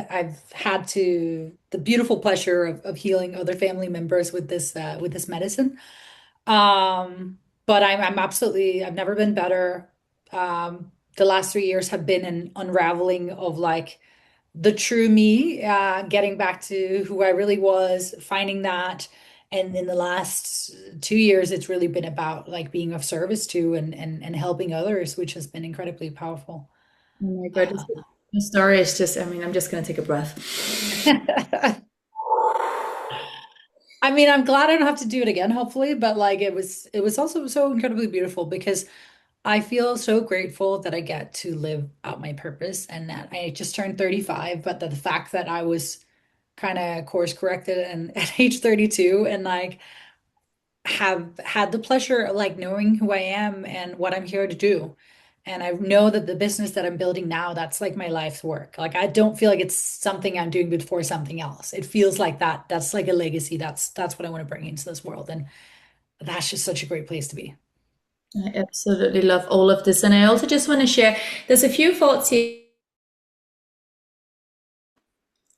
had the beautiful pleasure of healing other family members with this medicine. But I'm absolutely, I've never been better. The last 3 years have been an unraveling of like the true me, getting back to who I really was, finding that. And in the last 2 years, it's really been about like being of service to and helping others, which has been incredibly powerful. Oh my God, the story is just, I mean, I'm just going to take a breath. I mean, I'm glad I don't have to do it again, hopefully, but like it was also so incredibly beautiful because I feel so grateful that I get to live out my purpose and that I just turned 35, but that the fact that I was kind of course corrected and at age 32 and like have had the pleasure of like knowing who I am and what I'm here to do. And I know that the business that I'm building now, that's like my life's work. Like I don't feel like it's something I'm doing before something else. It feels like that. That's like a legacy. That's what I want to bring into this world. And that's just such a great place to be. I absolutely love all of this. And I also just want to share, there's a few thoughts here.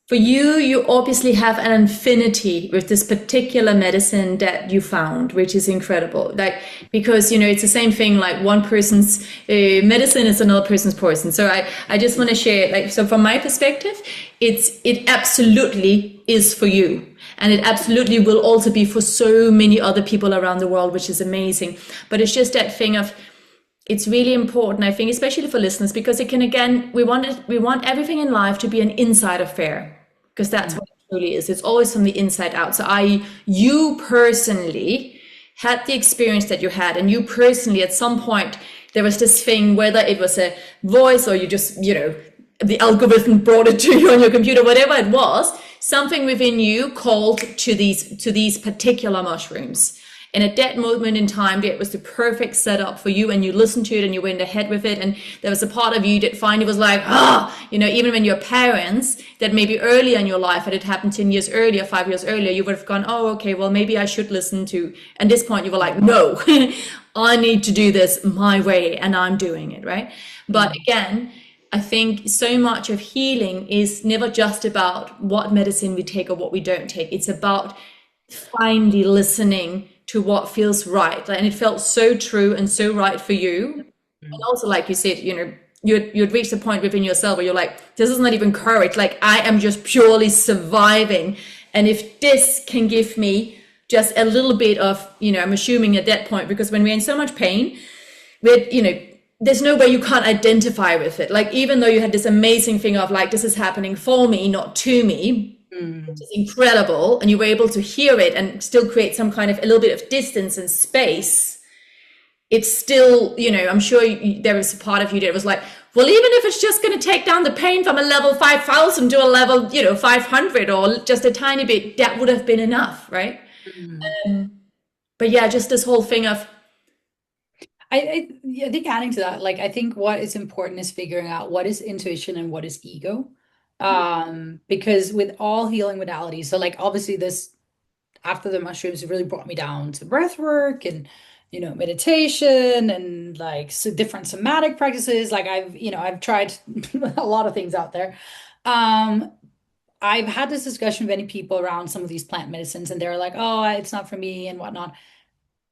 For you, you obviously have an affinity with this particular medicine that you found, which is incredible. Like, because, it's the same thing, like one person's medicine is another person's poison. So I just want to share, like, so from my perspective, it absolutely is for you. And it absolutely will also be for so many other people around the world, which is amazing. But it's just that thing of, it's really important, I think, especially for listeners, because it can, again, we want everything in life to be an inside affair, because that's what it truly is. It's always from the inside out. So you personally had the experience that you had, and you personally, at some point, there was this thing, whether it was a voice or you just, the algorithm brought it to you on your computer, whatever it was, something within you called to these particular mushrooms. And at that moment in time, it was the perfect setup for you, and you listened to it and you went ahead with it. And there was a part of you that finally was like, even when your parents, that maybe earlier in your life, had it happened 10 years earlier, 5 years earlier, you would have gone, oh, okay, well, maybe I should listen to. At this point, you were like, no, I need to do this my way, and I'm doing it, right? But again, I think so much of healing is never just about what medicine we take or what we don't take. It's about finally listening to what feels right. And it felt so true and so right for you. And also, like you said, you'd reached a point within yourself where you're like, this is not even courage. Like, I am just purely surviving. And if this can give me just a little bit of, I'm assuming at that point, because when we're in so much pain, there's no way you can't identify with it. Like, even though you had this amazing thing of like, this is happening for me, not to me, which is incredible, and you were able to hear it and still create some kind of a little bit of distance and space, it's still, I'm sure there was a part of you that was like, well, even if it's just going to take down the pain from a level 5,000 to a level, 500 or just a tiny bit, that would have been enough, right? But yeah, just this whole thing of, I think adding to that, like I think what is important is figuring out what is intuition and what is ego. Because with all healing modalities, so like obviously this after the mushrooms, it really brought me down to breath work and meditation and like so different somatic practices. Like I've tried a lot of things out there. I've had this discussion with many people around some of these plant medicines, and they're like, oh, it's not for me and whatnot.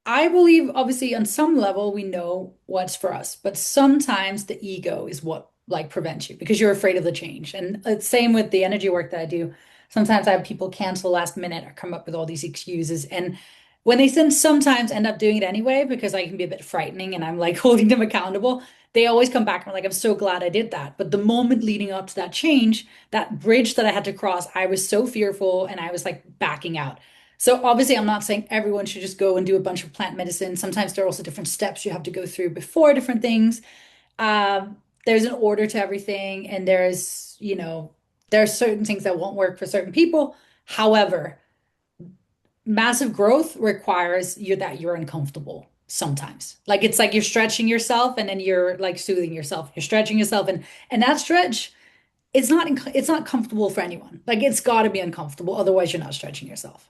I believe, obviously, on some level, we know what's for us, but sometimes the ego is what like prevents you because you're afraid of the change. And it's same with the energy work that I do. Sometimes I have people cancel last minute or come up with all these excuses. And when they then sometimes end up doing it anyway, because I can be a bit frightening and I'm like holding them accountable, they always come back and are like, I'm so glad I did that. But the moment leading up to that change, that bridge that I had to cross, I was so fearful and I was like backing out. So obviously, I'm not saying everyone should just go and do a bunch of plant medicine. Sometimes there are also different steps you have to go through before different things. There's an order to everything, and there are certain things that won't work for certain people. However, massive growth requires that you're uncomfortable sometimes. Like it's like you're stretching yourself, and then you're like soothing yourself. You're stretching yourself, and that stretch, it's not comfortable for anyone. Like it's got to be uncomfortable, otherwise you're not stretching yourself.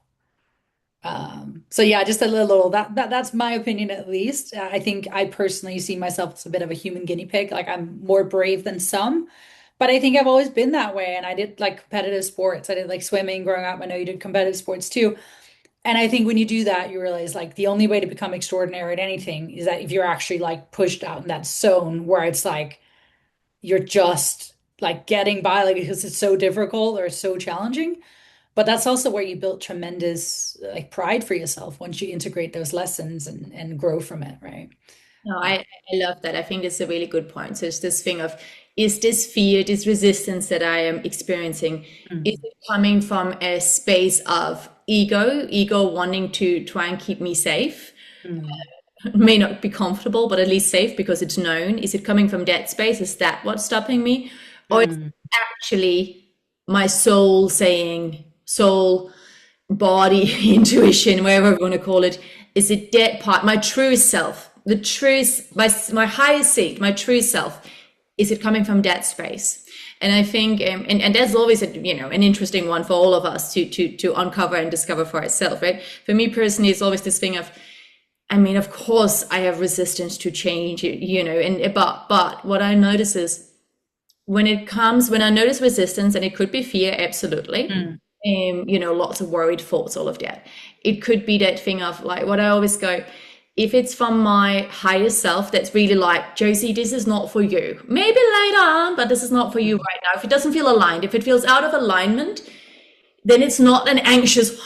So yeah, just a little that's my opinion at least. I think I personally see myself as a bit of a human guinea pig. Like I'm more brave than some, but I think I've always been that way. And I did like competitive sports. I did like swimming growing up. I know you did competitive sports too. And I think when you do that, you realize like the only way to become extraordinary at anything is that if you're actually like pushed out in that zone where it's like you're just like getting by, like because it's so difficult or so challenging. But that's also where you build tremendous like pride for yourself once you integrate those lessons and grow from it, right? No, I love that. I think it's a really good point. So it's this thing of, is this fear, this resistance that I am experiencing, is Mm. it coming from a space of ego wanting to try and keep me safe? Mm. It may not be comfortable, but at least safe because it's known. Is it coming from that space? Is that what's stopping me? Or is it Mm. actually my soul saying, soul, body, intuition, whatever we want to call it, is it that part, my true self, the truth, my highest seat, my true self, is it coming from that space? And I think, and that's always a, an interesting one for all of us to uncover and discover for ourselves, right? For me personally, it's always this thing of, I mean, of course, I have resistance to change, and but what I notice is when I notice resistance, and it could be fear, absolutely, Mm. lots of worried thoughts, all of that. It could be that thing of like what I always go, if it's from my higher self, that's really like, Josie, this is not for you. Maybe later on, but this is not for you Mm. right now. If it doesn't feel aligned, if it feels out of alignment, then it's not an anxious,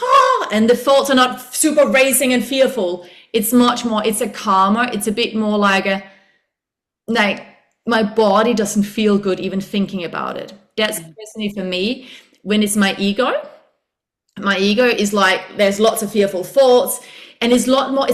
and the thoughts are not super racing and fearful. It's much more, it's a calmer, it's a bit more like my body doesn't feel good even thinking about it. That's Mm. personally for me. When it's my ego is like, there's lots of fearful thoughts, and it's a lot more,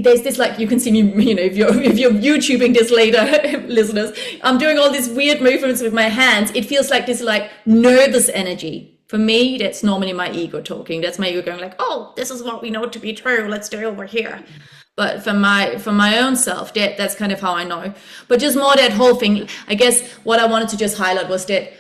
there's this, like, you can see me, if you're YouTubing this later, listeners, I'm doing all these weird movements with my hands. It feels like this like nervous energy. For me, that's normally my ego talking. That's my ego going like, oh, this is what we know to be true. Let's do it over here. But for my own self, that's kind of how I know. But just more that whole thing, I guess what I wanted to just highlight was that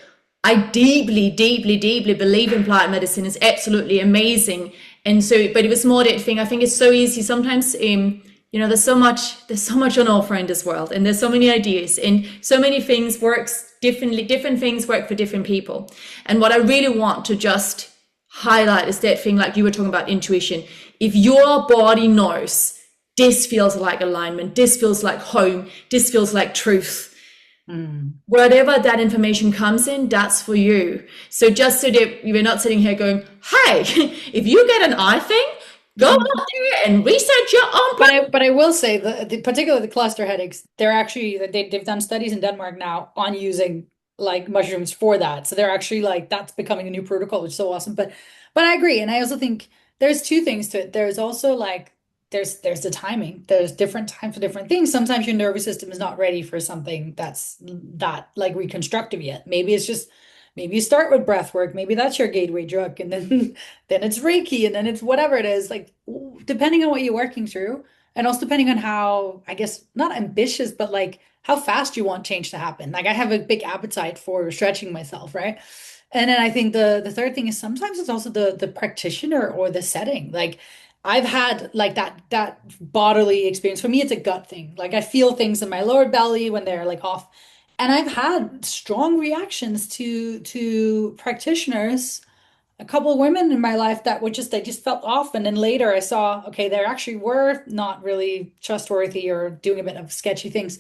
I deeply, deeply, deeply believe in plant medicine. It's absolutely amazing. And so, but it was more that thing. I think it's so easy sometimes. There's so much on offer in this world, and there's so many ideas, and so many things works differently. Different things work for different people. And what I really want to just highlight is that thing, like you were talking about intuition. If your body knows this feels like alignment, this feels like home, this feels like truth, Mm. whatever that information comes in, that's for you. So just so that you're not sitting here going, hey, if you get an eye thing, go out there and research your own. But I will say the particularly the cluster headaches, they're actually they've done studies in Denmark now on using like mushrooms for that. So they're actually like that's becoming a new protocol, which is so awesome. But I agree, and I also think there's two things to it. There's also like there's the timing. There's different time for different things. Sometimes your nervous system is not ready for something that's that like reconstructive yet. Maybe you start with breath work. Maybe that's your gateway drug, and then then it's Reiki, and then it's whatever it is. Like depending on what you're working through, and also depending on how, I guess, not ambitious, but like how fast you want change to happen. Like I have a big appetite for stretching myself, right? And then I think the third thing is sometimes it's also the practitioner or the setting. Like I've had like that bodily experience. For me, it's a gut thing. Like I feel things in my lower belly when they're like off. And I've had strong reactions to practitioners, a couple of women in my life that were just they just felt off. And then later I saw, okay, they actually were not really trustworthy or doing a bit of sketchy things.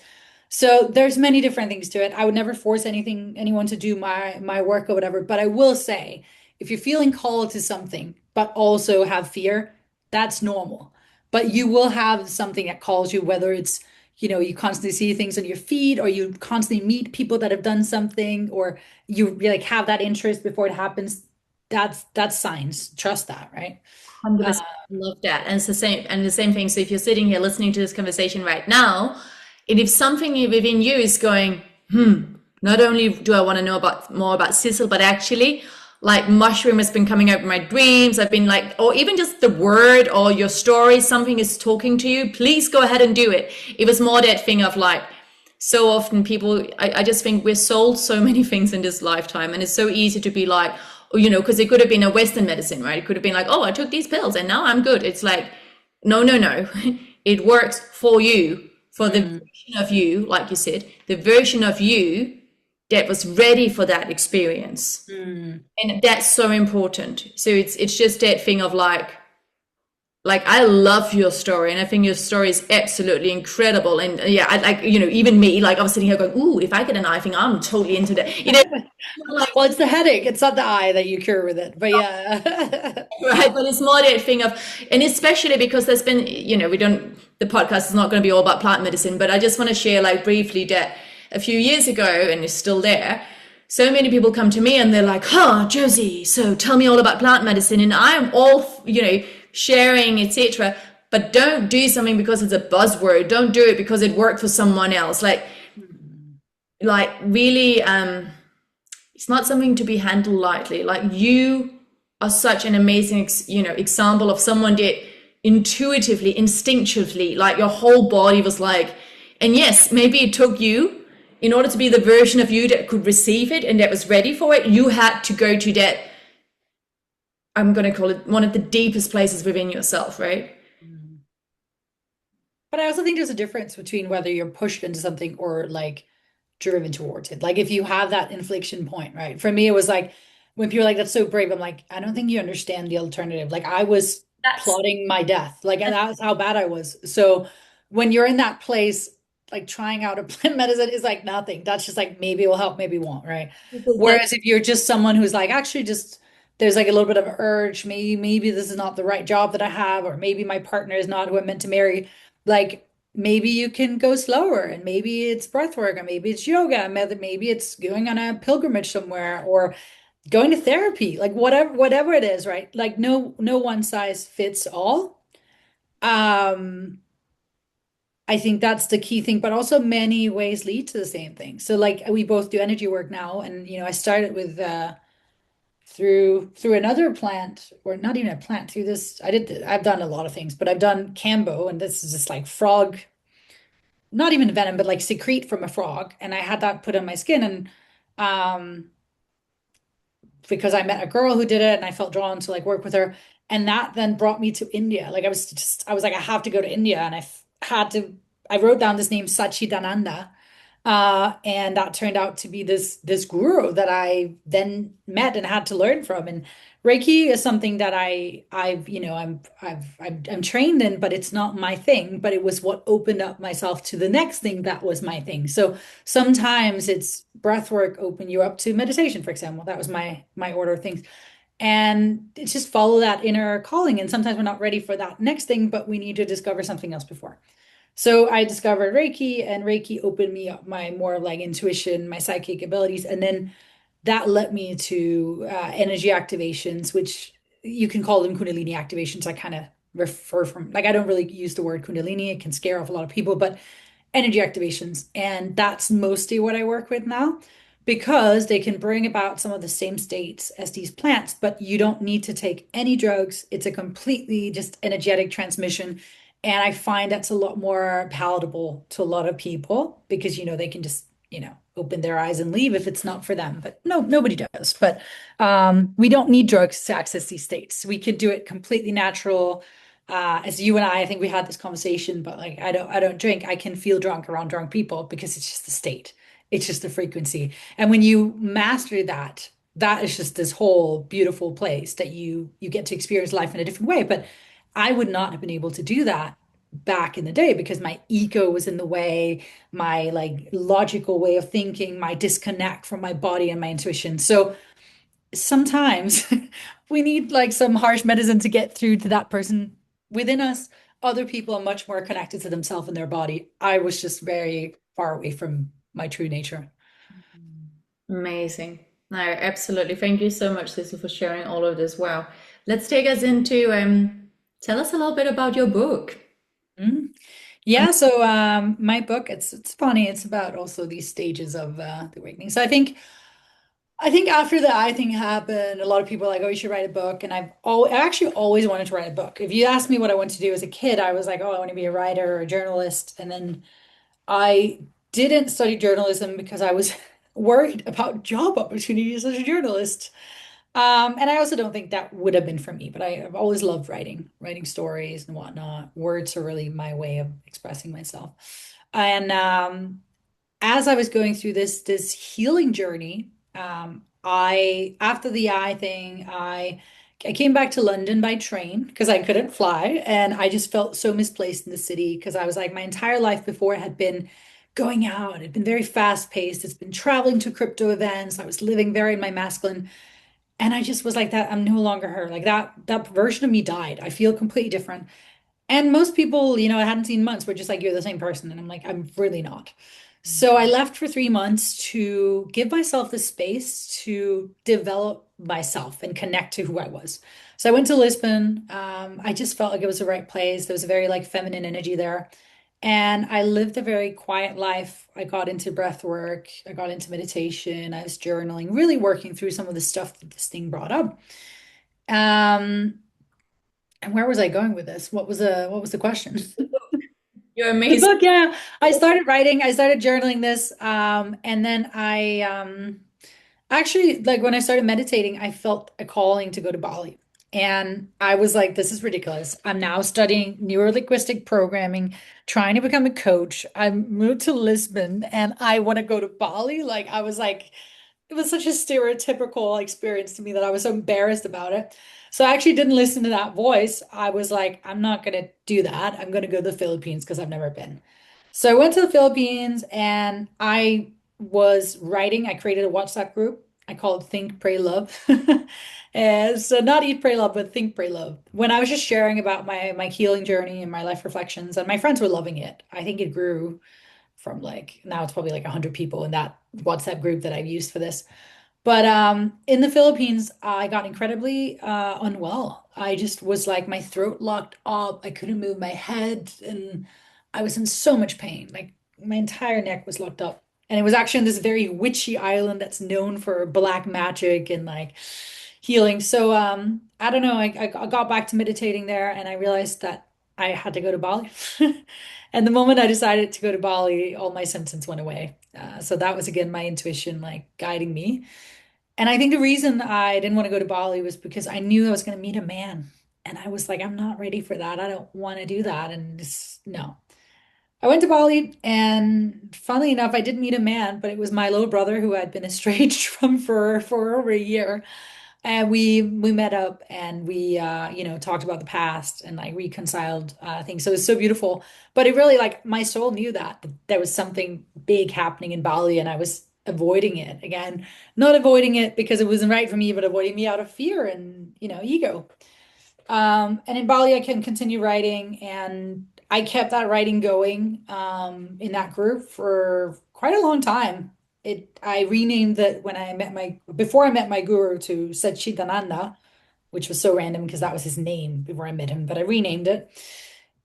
So there's many different things to it. I would never force anyone to do my work or whatever, but I will say if you're feeling called to something but also have fear, that's normal. But you will have something that calls you, whether it's, you constantly see things on your feed or you constantly meet people that have done something or you like have that interest before it happens. That's signs. Trust that, right? 100%. Love that. And it's the same thing. So if you're sitting here listening to this conversation right now, and if something within you is going, not only do I want to know more about Sidsel, but actually like mushroom has been coming up in my dreams. I've been like, or even just the word or your story, something is talking to you, please go ahead and do it. It was more that thing of like, so often people, I just think we're sold so many things in this lifetime, and it's so easy to be like, or, because it could have been a Western medicine, right? It could have been like, oh, I took these pills and now I'm good. It's like, no, no, no. It works for you, for the Mm. version of you, like you said, the version of you that was ready for that experience. Mm. And that's so important. So it's just that thing of like I love your story, and I think your story is absolutely incredible. And yeah, I like, even me, like I was sitting here going, "Ooh, if I get an eye thing, I'm totally into that." Like, Well, it's the headache. It's not the eye that you cure with it. But yeah. right? But it's more that thing of, and especially because there's been, we don't. The podcast is not going to be all about plant medicine, but I just want to share like briefly that a few years ago, and it's still there. So many people come to me and they're like, "Huh, Josie, so tell me all about plant medicine," and I'm all, sharing, etc. But don't do something because it's a buzzword. Don't do it because it worked for someone else. Like really, it's not something to be handled lightly. Like you are such an amazing, example of someone that intuitively, instinctively, like your whole body was like, and yes, maybe it took you in order to be the version of you that could receive it and that was ready for it. You had to go to that, I'm going to call it one of the deepest places within yourself, right? But I also think there's a difference between whether you're pushed into something or like driven towards it. Like if you have that inflection point, right? For me, it was like when people are like, that's so brave. I'm like, I don't think you understand the alternative. Like I was That's plotting my death. Like, and that's how bad I was. So when you're in that place, like trying out a plant medicine is like nothing. That's just like maybe it will help, maybe it won't, right? that Whereas if you're just someone who's like actually just there's like a little bit of an urge, maybe this is not the right job that I have, or maybe my partner is not who I'm meant to marry. Like maybe you can go slower, and maybe it's breath work, or maybe it's yoga, and maybe it's going on a pilgrimage somewhere, or going to therapy, like whatever it is, right? Like no one size fits all. Um, I think that's the key thing, but also many ways lead to the same thing. So like we both do energy work now, and I started with through another plant, or not even a plant, through this I've done a lot of things, but I've done Cambo, and this is just like frog, not even venom, but like secrete from a frog, and I had that put on my skin, and um because I met a girl who did it and I felt drawn to like work with her. And that then brought me to India. Like I was like, I have to go to India. And I wrote down this name Sachidananda. And that turned out to be this guru that I then met and had to learn from. And Reiki is something that I'm trained in, but it's not my thing. But it was what opened up myself to the next thing that was my thing. So sometimes it's breath work open you up to meditation, for example. That was my order of things. And it's just follow that inner calling. And sometimes we're not ready for that next thing, but we need to discover something else before. So I discovered Reiki, and Reiki opened me up my more like intuition, my psychic abilities. And then that led me to energy activations, which you can call them Kundalini activations. I kind of refer from, like, I don't really use the word Kundalini. It can scare off a lot of people, but energy activations. And that's mostly what I work with now, because they can bring about some of the same states as these plants, but you don't need to take any drugs. It's a completely just energetic transmission. And I find that's a lot more palatable to a lot of people because, they can just, open their eyes and leave if it's not for them. But no, nobody does. But we don't need drugs to access these states. We could do it completely natural. As you and I think we had this conversation, but like I don't drink. I can feel drunk around drunk people because it's just the state. It's just the frequency. And when you master that, that is just this whole beautiful place that you get to experience life in a different way. But I would not have been able to do that back in the day because my ego was in the way, my like logical way of thinking, my disconnect from my body and my intuition. So sometimes we need like some harsh medicine to get through to that person within us. Other people are much more connected to themselves and their body. I was just very far away from my true nature. amazing. No, absolutely. Thank you so much, Sidsel, for sharing all of this. Wow. Let's take us into tell us a little bit about your book. Mm. Yeah, so my book, it's funny. It's about also these stages of the awakening. So I think after the I thing happened, a lot of people are like, oh, you should write a book. And I actually always wanted to write a book. If you asked me what I wanted to do as a kid, I was like, oh, I want to be a writer or a journalist. And then I didn't study journalism because I was worried about job opportunities as a journalist. And I also don't think that would have been for me, but I've always loved writing stories and whatnot. Words are really my way of expressing myself. And as I was going through this healing journey, I after the eye thing, I came back to London by train because I couldn't fly, and I just felt so misplaced in the city because I was like my entire life before had been going out. It'd been very fast paced. It's been traveling to crypto events. I was living very in my masculine. And I just was like that. I'm no longer her. Like that version of me died. I feel completely different. And most people, I hadn't seen months were just like, you're the same person. And I'm like, I'm really not. So I left for 3 months to give myself the space to develop myself and connect to who I was. So I went to Lisbon. I just felt like it was the right place. There was a very like feminine energy there. And I lived a very quiet life. I got into breath work. I got into meditation. I was journaling, really working through some of the stuff that this thing brought up. Um, and where was I going with this? What was the question? You're The amazing. book, yeah. I started writing, I started journaling this, and then I actually like when I started meditating, I felt a calling to go to Bali. And I was like, this is ridiculous. I'm now studying neurolinguistic programming, trying to become a coach. I moved to Lisbon and I want to go to Bali. Like I was like, it was such a stereotypical experience to me that I was so embarrassed about it. So I actually didn't listen to that voice. I was like, I'm not going to do that. I'm going to go to the Philippines because I've never been. So I went to the Philippines and I was writing. I created a WhatsApp group. I call it Think, Pray, Love. And so not Eat, Pray, Love, but Think, Pray, Love. When I was just sharing about my healing journey and my life reflections, and my friends were loving it. I think it grew from like now it's probably like 100 people in that WhatsApp group that I've used for this. But in the Philippines, I got incredibly unwell. I just was like my throat locked up. I couldn't move my head, and I was in so much pain. Like my entire neck was locked up. And it was actually on this very witchy island that's known for black magic and like healing. So I don't know. I got back to meditating there, and I realized that I had to go to Bali. And the moment I decided to go to Bali, all my symptoms went away. So that was again my intuition like guiding me. And I think the reason I didn't want to go to Bali was because I knew I was going to meet a man. And I was like, I'm not ready for that. I don't want to do that. And just, no. I went to Bali, and funnily enough, I did meet a man, but it was my little brother who I'd been estranged from for over a year. And we met up and we talked about the past and like reconciled things. So it was so beautiful. But it really like my soul knew that there was something big happening in Bali, and I was avoiding it. Again, not avoiding it because it wasn't right for me, but avoiding me out of fear and ego. And in Bali I can continue writing, and I kept that writing going in that group for quite a long time. I renamed that when I met my before I met my guru to Satchitananda, which was so random because that was his name before I met him, but I renamed it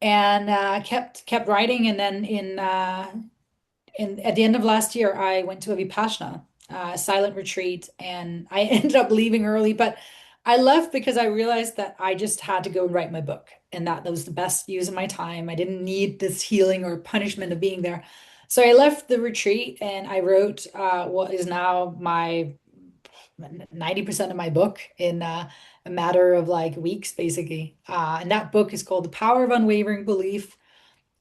and kept writing. And then in at the end of last year, I went to a Vipassana silent retreat, and I ended up leaving early, but I left because I realized that I just had to go and write my book, and that was the best use of my time. I didn't need this healing or punishment of being there. So I left the retreat and I wrote what is now my 90% of my book in a matter of like weeks, basically. And that book is called The Power of Unwavering Belief.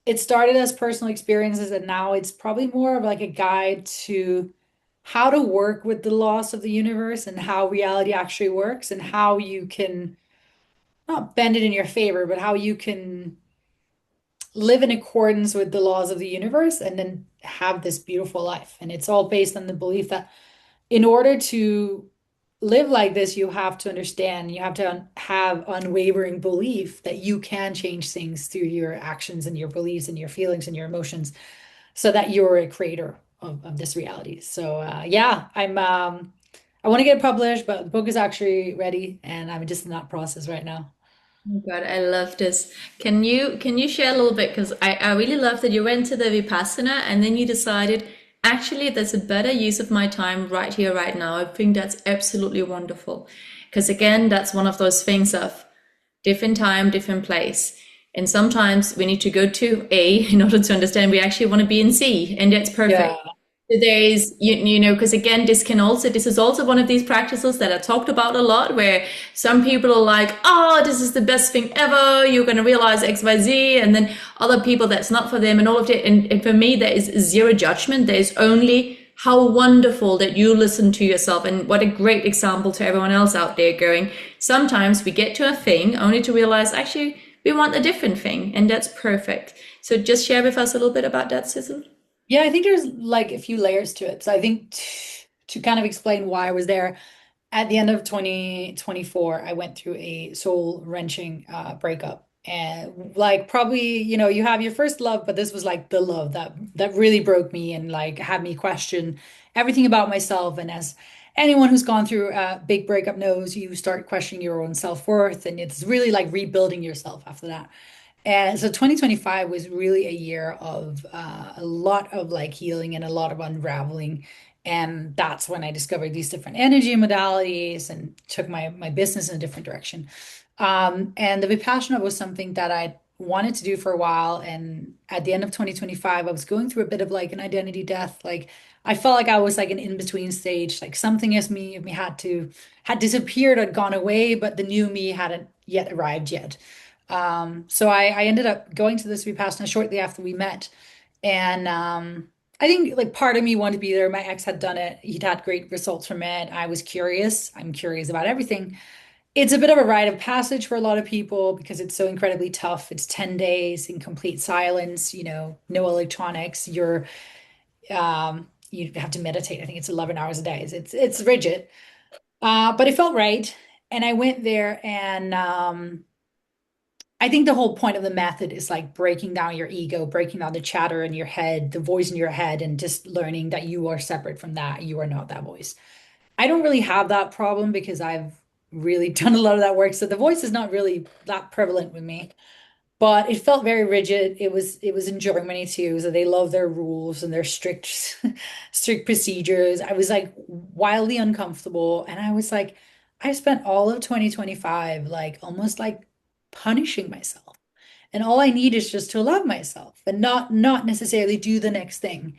It started as personal experiences, and now it's probably more of like a guide to how to work with the laws of the universe and how reality actually works, and how you can not bend it in your favor, but how you can live in accordance with the laws of the universe and then have this beautiful life. And it's all based on the belief that in order to live like this, you have to understand, you have to have unwavering belief that you can change things through your actions and your beliefs and your feelings and your emotions, so that you're a creator of this reality. So yeah, I want to get it published, but the book is actually ready and I'm just in that process right now. Oh God, I love this. Can you share a little bit? Because I really love that you went to the Vipassana and then you decided, actually, there's a better use of my time right here, right now. I think that's absolutely wonderful. Because again, that's one of those things of different time, different place. And sometimes we need to go to A in order to understand we actually want to be in C, and that's Yeah. perfect. There is, because again, this is also one of these practices that I talked about a lot, where some people are like, oh, this is the best thing ever. You're going to realize X, Y, Z. And then other people, that's not for them and all of it. And for me, there is zero judgment. There's only how wonderful that you listen to yourself. And what a great example to everyone else out there going, sometimes we get to a thing only to realize actually we want a different thing. And that's perfect. So just share with us a little bit about that, Sidsel. Yeah, I think there's like a few layers to it. So I think to kind of explain why I was there, at the end of 2024, I went through a soul-wrenching breakup. And like probably, you have your first love, but this was like the love that really broke me and like had me question everything about myself. And as anyone who's gone through a big breakup knows, you start questioning your own self-worth, and it's really like rebuilding yourself after that. And so 2025 was really a year of a lot of like healing and a lot of unraveling. And that's when I discovered these different energy modalities and took my business in a different direction. And the Vipassana was something that I wanted to do for a while. And at the end of 2025, I was going through a bit of like an identity death. Like I felt like I was like an in-between stage, like something as me of me had disappeared, had gone away, but the new me hadn't yet arrived yet. So I ended up going to this Vipassana shortly after we met. And I think like part of me wanted to be there. My ex had done it. He'd had great results from it. I was curious. I'm curious about everything. It's a bit of a rite of passage for a lot of people because it's so incredibly tough. It's 10 days in complete silence, no electronics. You have to meditate. I think it's 11 hours a day. It's rigid. But it felt right. And I went there, and I think the whole point of the method is like breaking down your ego, breaking down the chatter in your head, the voice in your head, and just learning that you are separate from that. You are not that voice. I don't really have that problem because I've really done a lot of that work. So the voice is not really that prevalent with me. But it felt very rigid. It was in Germany too, so they love their rules and their strict strict procedures. I was like wildly uncomfortable, and I was like, I spent all of 2025 like almost like punishing myself. And all I need is just to love myself and not necessarily do the next thing.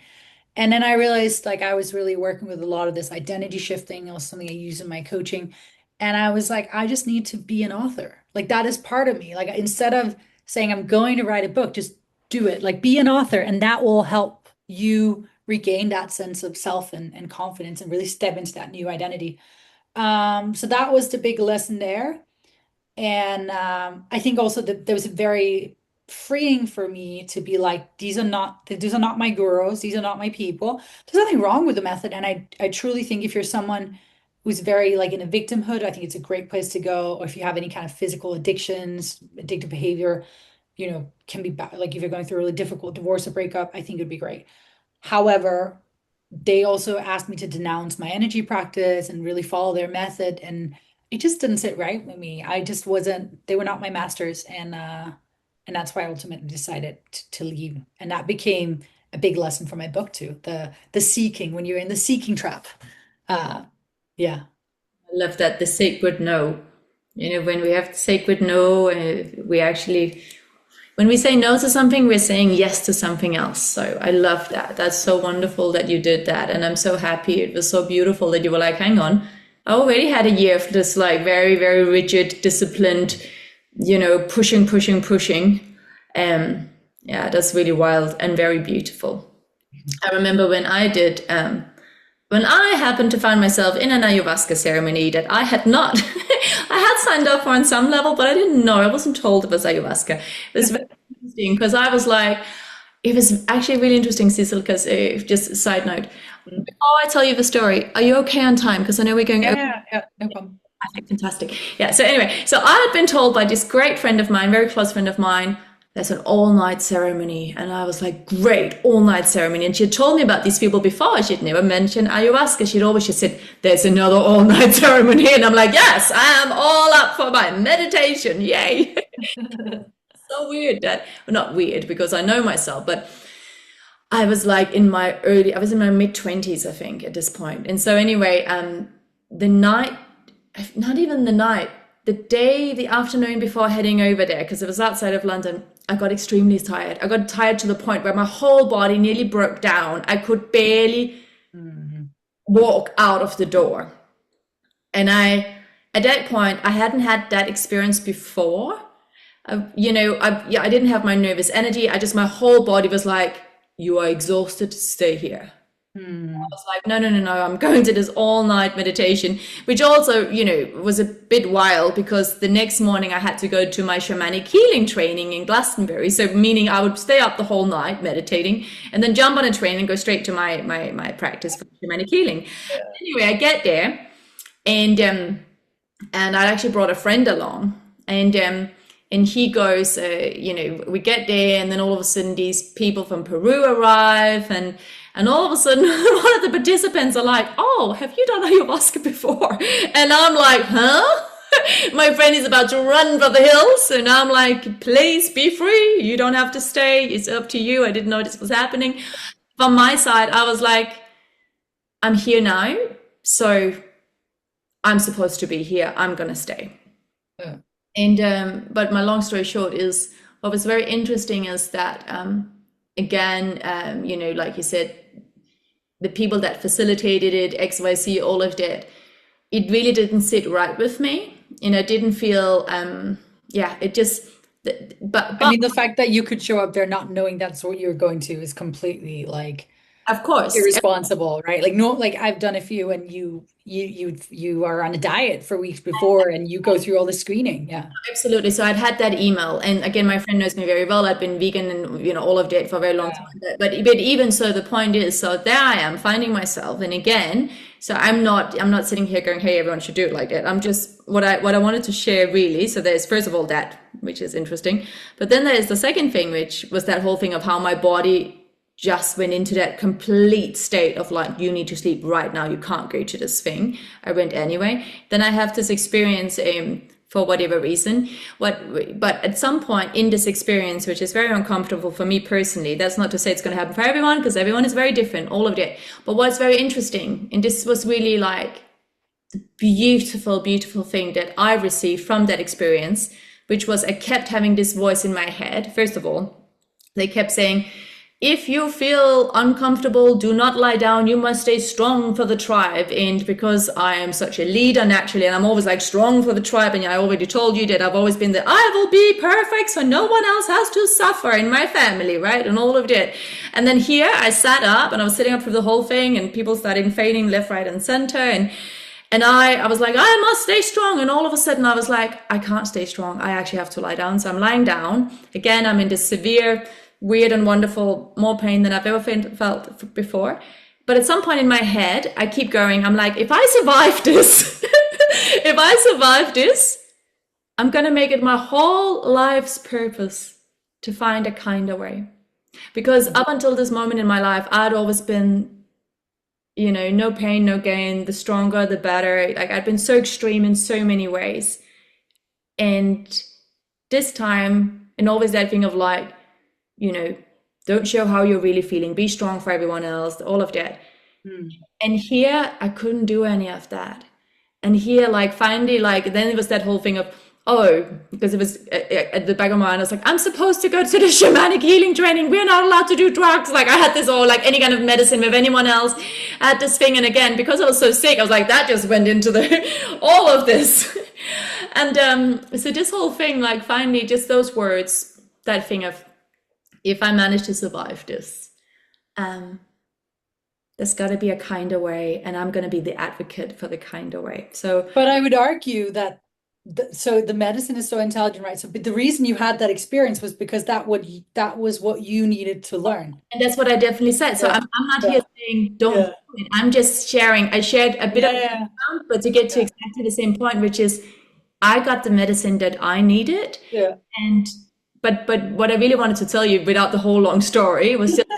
And then I realized like I was really working with a lot of this identity shifting. It was something I use in my coaching. And I was like, I just need to be an author. Like that is part of me. Like instead of saying I'm going to write a book, just do it. Like be an author, and that will help you regain that sense of self and confidence and really step into that new identity. So that was the big lesson there. And I think also that there was a very freeing for me to be like, these are not my gurus, these are not my people. There's nothing wrong with the method. And I truly think if you're someone who's very like in a victimhood, I think it's a great place to go. Or if you have any kind of physical addictions, addictive behavior, can be bad. Like if you're going through a really difficult divorce or breakup, I think it'd be great. However, they also asked me to denounce my energy practice and really follow their method. And it just didn't sit right with me. I just wasn't, they were not my masters. And that's why I ultimately decided to leave. And that became a big lesson for my book too. The seeking, when you're in the seeking trap. Uh, yeah. I love that, the sacred no. When we have the sacred no, when we say no to something, we're saying yes to something else. So I love that. That's so wonderful that you did that. And I'm so happy. It was so beautiful that you were like, hang on, I already had a year of this like very, very rigid, disciplined, pushing, pushing, pushing. Yeah, that's really wild and very beautiful. I remember when I happened to find myself in an ayahuasca ceremony that I had not, I had signed up for on some level, but I didn't know, I wasn't told it was ayahuasca. It was very interesting because I was like, it was actually really interesting, Sidsel, because just a side note, before I tell you the story, are you okay on time? Because I know we're going over. Yeah, no problem. Fantastic. Yeah, so anyway, so I had been told by this great friend of mine, very close friend of mine, there's an all-night ceremony. And I was like, great, all-night ceremony. And she had told me about these people before. She'd never mentioned ayahuasca. She'd always just said, there's another all-night ceremony. And I'm like, yes, I am all up for my meditation. Yay. So weird that, well, not weird because I know myself, but I was like I was in my mid-20s, I think, at this point. And so anyway, the night, not even the night, the afternoon before heading over there, because it was outside of London, I got extremely tired. I got tired to the point where my whole body nearly broke down. I could barely walk out of the door. And at that point, I hadn't had that experience before. I didn't have my nervous energy. My whole body was like, you are exhausted, stay here. I was like, no, I'm going to this all night meditation, which also, was a bit wild because the next morning I had to go to my shamanic healing training in Glastonbury. So meaning I would stay up the whole night meditating and then jump on a train and go straight to my practice for shamanic healing. Yeah. Anyway, I get there and I actually brought a friend along and he goes, we get there and then all of a sudden these people from Peru arrive and all of a sudden one of the participants are like, oh, have you done ayahuasca before? And I'm like, huh? My friend is about to run for the hills and I'm like, please be free. You don't have to stay. It's up to you. I didn't know this was happening. From my side, I was like, I'm here now. So I'm supposed to be here. I'm going to stay. Yeah. And but my long story short is what was very interesting is that again, like you said, the people that facilitated it, XYZ, all of that, it really didn't sit right with me. I didn't feel, it just, but I mean, the fact that you could show up there not knowing that's what you're going to is completely like, of course, irresponsible, right? Like, no, like I've done a few and you are on a diet for weeks before and you go through all the screening. Yeah, absolutely. So I'd had that email, and again, my friend knows me very well. I've been vegan and all of that for a very long time. But even so, the point is, so there I am finding myself, and again, so I'm not sitting here going, hey, everyone should do it like that. I'm just what I wanted to share really. So there's first of all that, which is interesting, but then there's the second thing, which was that whole thing of how my body just went into that complete state of like, you need to sleep right now. You can't go to this thing. I went anyway. Then I have this experience for whatever reason. But at some point in this experience, which is very uncomfortable for me personally, that's not to say it's going to happen for everyone because everyone is very different, all of that. But what's very interesting, and this was really like the beautiful, beautiful thing that I received from that experience, which was I kept having this voice in my head. First of all, they kept saying, if you feel uncomfortable, do not lie down. You must stay strong for the tribe. And because I am such a leader naturally, and I'm always like strong for the tribe, and I already told you that I've always been the I will be perfect so no one else has to suffer in my family, right? And all of that. And then here I sat up and I was sitting up for the whole thing and people started fading left, right, and center. And I was like, I must stay strong. And all of a sudden I was like, I can't stay strong. I actually have to lie down. So I'm lying down. Again, I'm in this severe, weird and wonderful, more pain than I've ever felt before. But at some point in my head, I keep going. I'm like, if I survive this, I'm going to make it my whole life's purpose to find a kinder way. Because up until this moment in my life, I'd always been, no pain, no gain, the stronger, the better. Like I'd been so extreme in so many ways. And this time, and always that thing of like, don't show how you're really feeling, be strong for everyone else, all of that. And here I couldn't do any of that. And here, like finally, like then it was that whole thing of, because it was at the back of my mind, I was like, I'm supposed to go to the shamanic healing training. We're not allowed to do drugs. Like I had this all, like any kind of medicine with anyone else. I had this thing. And again, because I was so sick, I was like, that just went into all of this. And so this whole thing, like finally just those words, that thing of, if I manage to survive this, there's got to be a kinder way, and I'm going to be the advocate for the kinder way. So, but I would argue that so the medicine is so intelligent, right? So, but the reason you had that experience was because that was what you needed to learn, and that's what I definitely said. So I'm not here saying don't do it. I'm just sharing. I shared a bit of background, but to get to exactly the same point, which is I got the medicine that I needed, and. But what I really wanted to tell you without the whole long story was just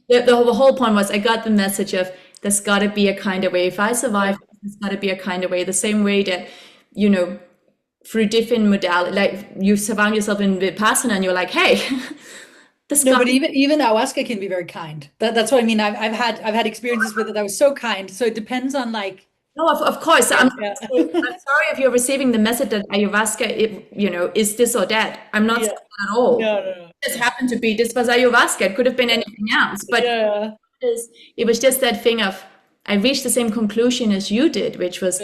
the whole point was I got the message of there's got to be a kinder way. If I survive, there's got to be a kinder way. The same way that, through different modalities, like you surround yourself in Vipassana and you're like, hey, but even ayahuasca can be very kind. That's what I mean. I've had experiences with it that was so kind. So it depends on like. No, of course. I'm sorry if you're receiving the message that ayahuasca, is this or that. I'm not saying that at all. No. It just happened to be this was ayahuasca. It could have been anything else. But it was just that thing of I reached the same conclusion as you did, which was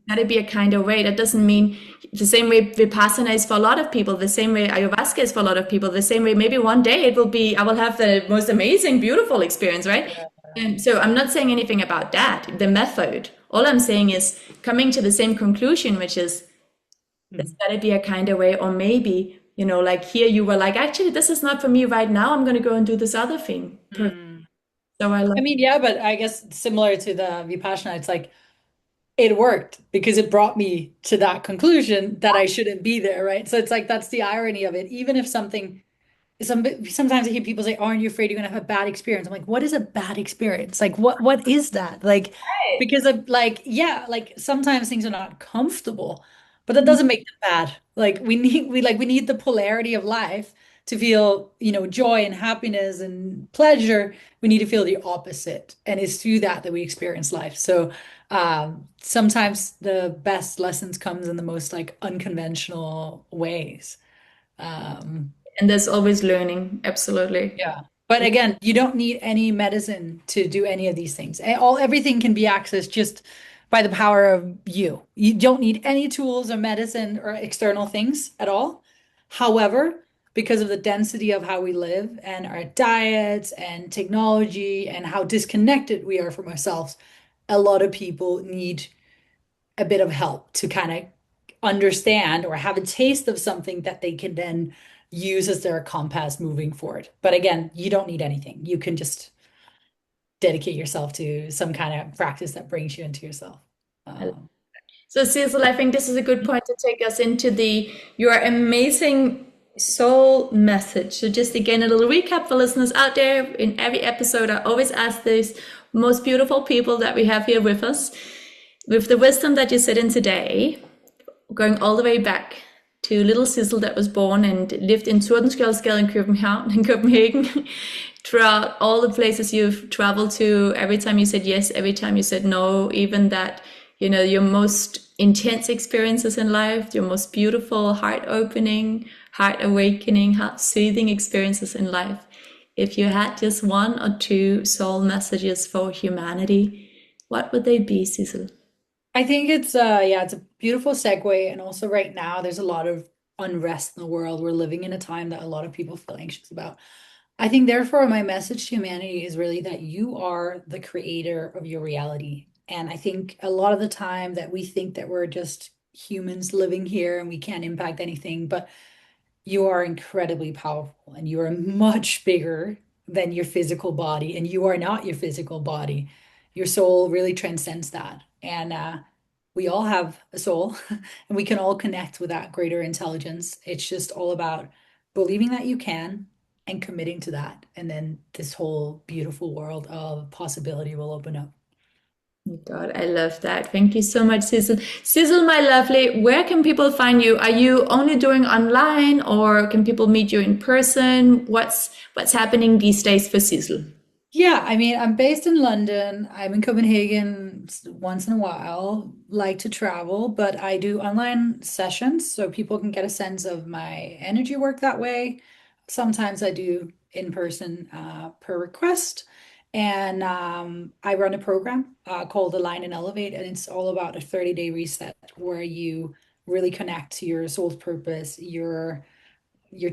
gotta be a kinder way. That doesn't mean the same way Vipassana is for a lot of people, the same way ayahuasca is for a lot of people, the same way maybe one day it will be, I will have the most amazing, beautiful experience, right? And so I'm not saying anything about that, the method. All I'm saying is coming to the same conclusion, which is there's gotta be a kinder way, or maybe, like here you were like, actually, this is not for me right now. I'm gonna go and do this other thing. So I mean, yeah, but I guess similar to the Vipassana, it's like it worked because it brought me to that conclusion that I shouldn't be there, right? So it's like that's the irony of it. Even if sometimes I hear people say, "Aren't you afraid you're gonna have a bad experience?" I'm like, "What is a bad experience? Like, what is that?" Like, because of like, yeah, like sometimes things are not comfortable, but that doesn't make them bad. Like we need the polarity of life to feel, joy and happiness and pleasure. We need to feel the opposite, and it's through that we experience life. So sometimes the best lessons comes in the most like unconventional ways. and there's always learning, absolutely. Yeah. But again, you don't need any medicine to do any of these things. Everything can be accessed just by the power of you. You don't need any tools or medicine or external things at all. However, because of the density of how we live and our diets and technology and how disconnected we are from ourselves, a lot of people need a bit of help to kind of understand or have a taste of something that they can then use as their compass moving forward. But again, you don't need anything. You can just dedicate yourself to some kind of practice that brings you into yourself. So Sidsel, I think this is a good point to take us into your amazing soul message. So just again, a little recap for listeners out there. In every episode, I always ask these most beautiful people that we have here with us, with the wisdom that you sit in today, going all the way back to little Sidsel that was born and lived in Tordenskjoldsgade in Copenhagen, throughout all the places you've traveled to, every time you said yes, every time you said no, even that, your most intense experiences in life, your most beautiful, heart-opening, heart-awakening, heart-soothing experiences in life. If you had just one or two soul messages for humanity, what would they be, Sidsel? I think it's a beautiful segue. And also right now, there's a lot of unrest in the world. We're living in a time that a lot of people feel anxious about. I think therefore my message to humanity is really that you are the creator of your reality. And I think a lot of the time that we think that we're just humans living here and we can't impact anything, but you are incredibly powerful and you are much bigger than your physical body, and you are not your physical body. Your soul really transcends that. And we all have a soul and we can all connect with that greater intelligence. It's just all about believing that you can and committing to that. And then this whole beautiful world of possibility will open up. God, I love that. Thank you so much, Sidsel. Sidsel, my lovely, where can people find you? Are you only doing online, or can people meet you in person? What's happening these days for Sidsel? Yeah, I mean, I'm based in London. I'm in Copenhagen once in a while, like to travel, but I do online sessions so people can get a sense of my energy work that way. Sometimes I do in person per request. And I run a program called Align and Elevate, and it's all about a 30-day reset where you really connect to your soul's purpose, your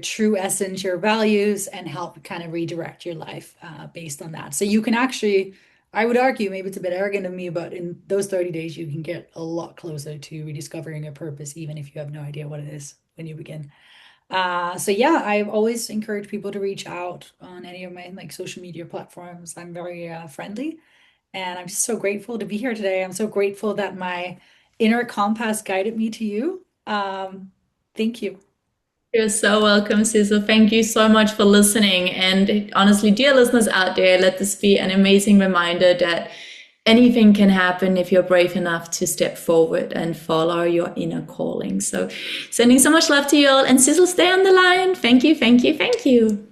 true essence, your values, and help kind of redirect your life based on that. So you can actually, I would argue, maybe it's a bit arrogant of me, but in those 30 days, you can get a lot closer to rediscovering your purpose, even if you have no idea what it is when you begin. So yeah, I've always encouraged people to reach out on any of my like social media platforms. I'm very friendly, and I'm just so grateful to be here today. I'm so grateful that my inner compass guided me to you. Thank you. You're so welcome, Sidsel. Thank you so much for listening. And honestly, dear listeners out there, let this be an amazing reminder that anything can happen if you're brave enough to step forward and follow your inner calling. So sending so much love to you all. And Sidsel, stay on the line. Thank you, thank you, thank you.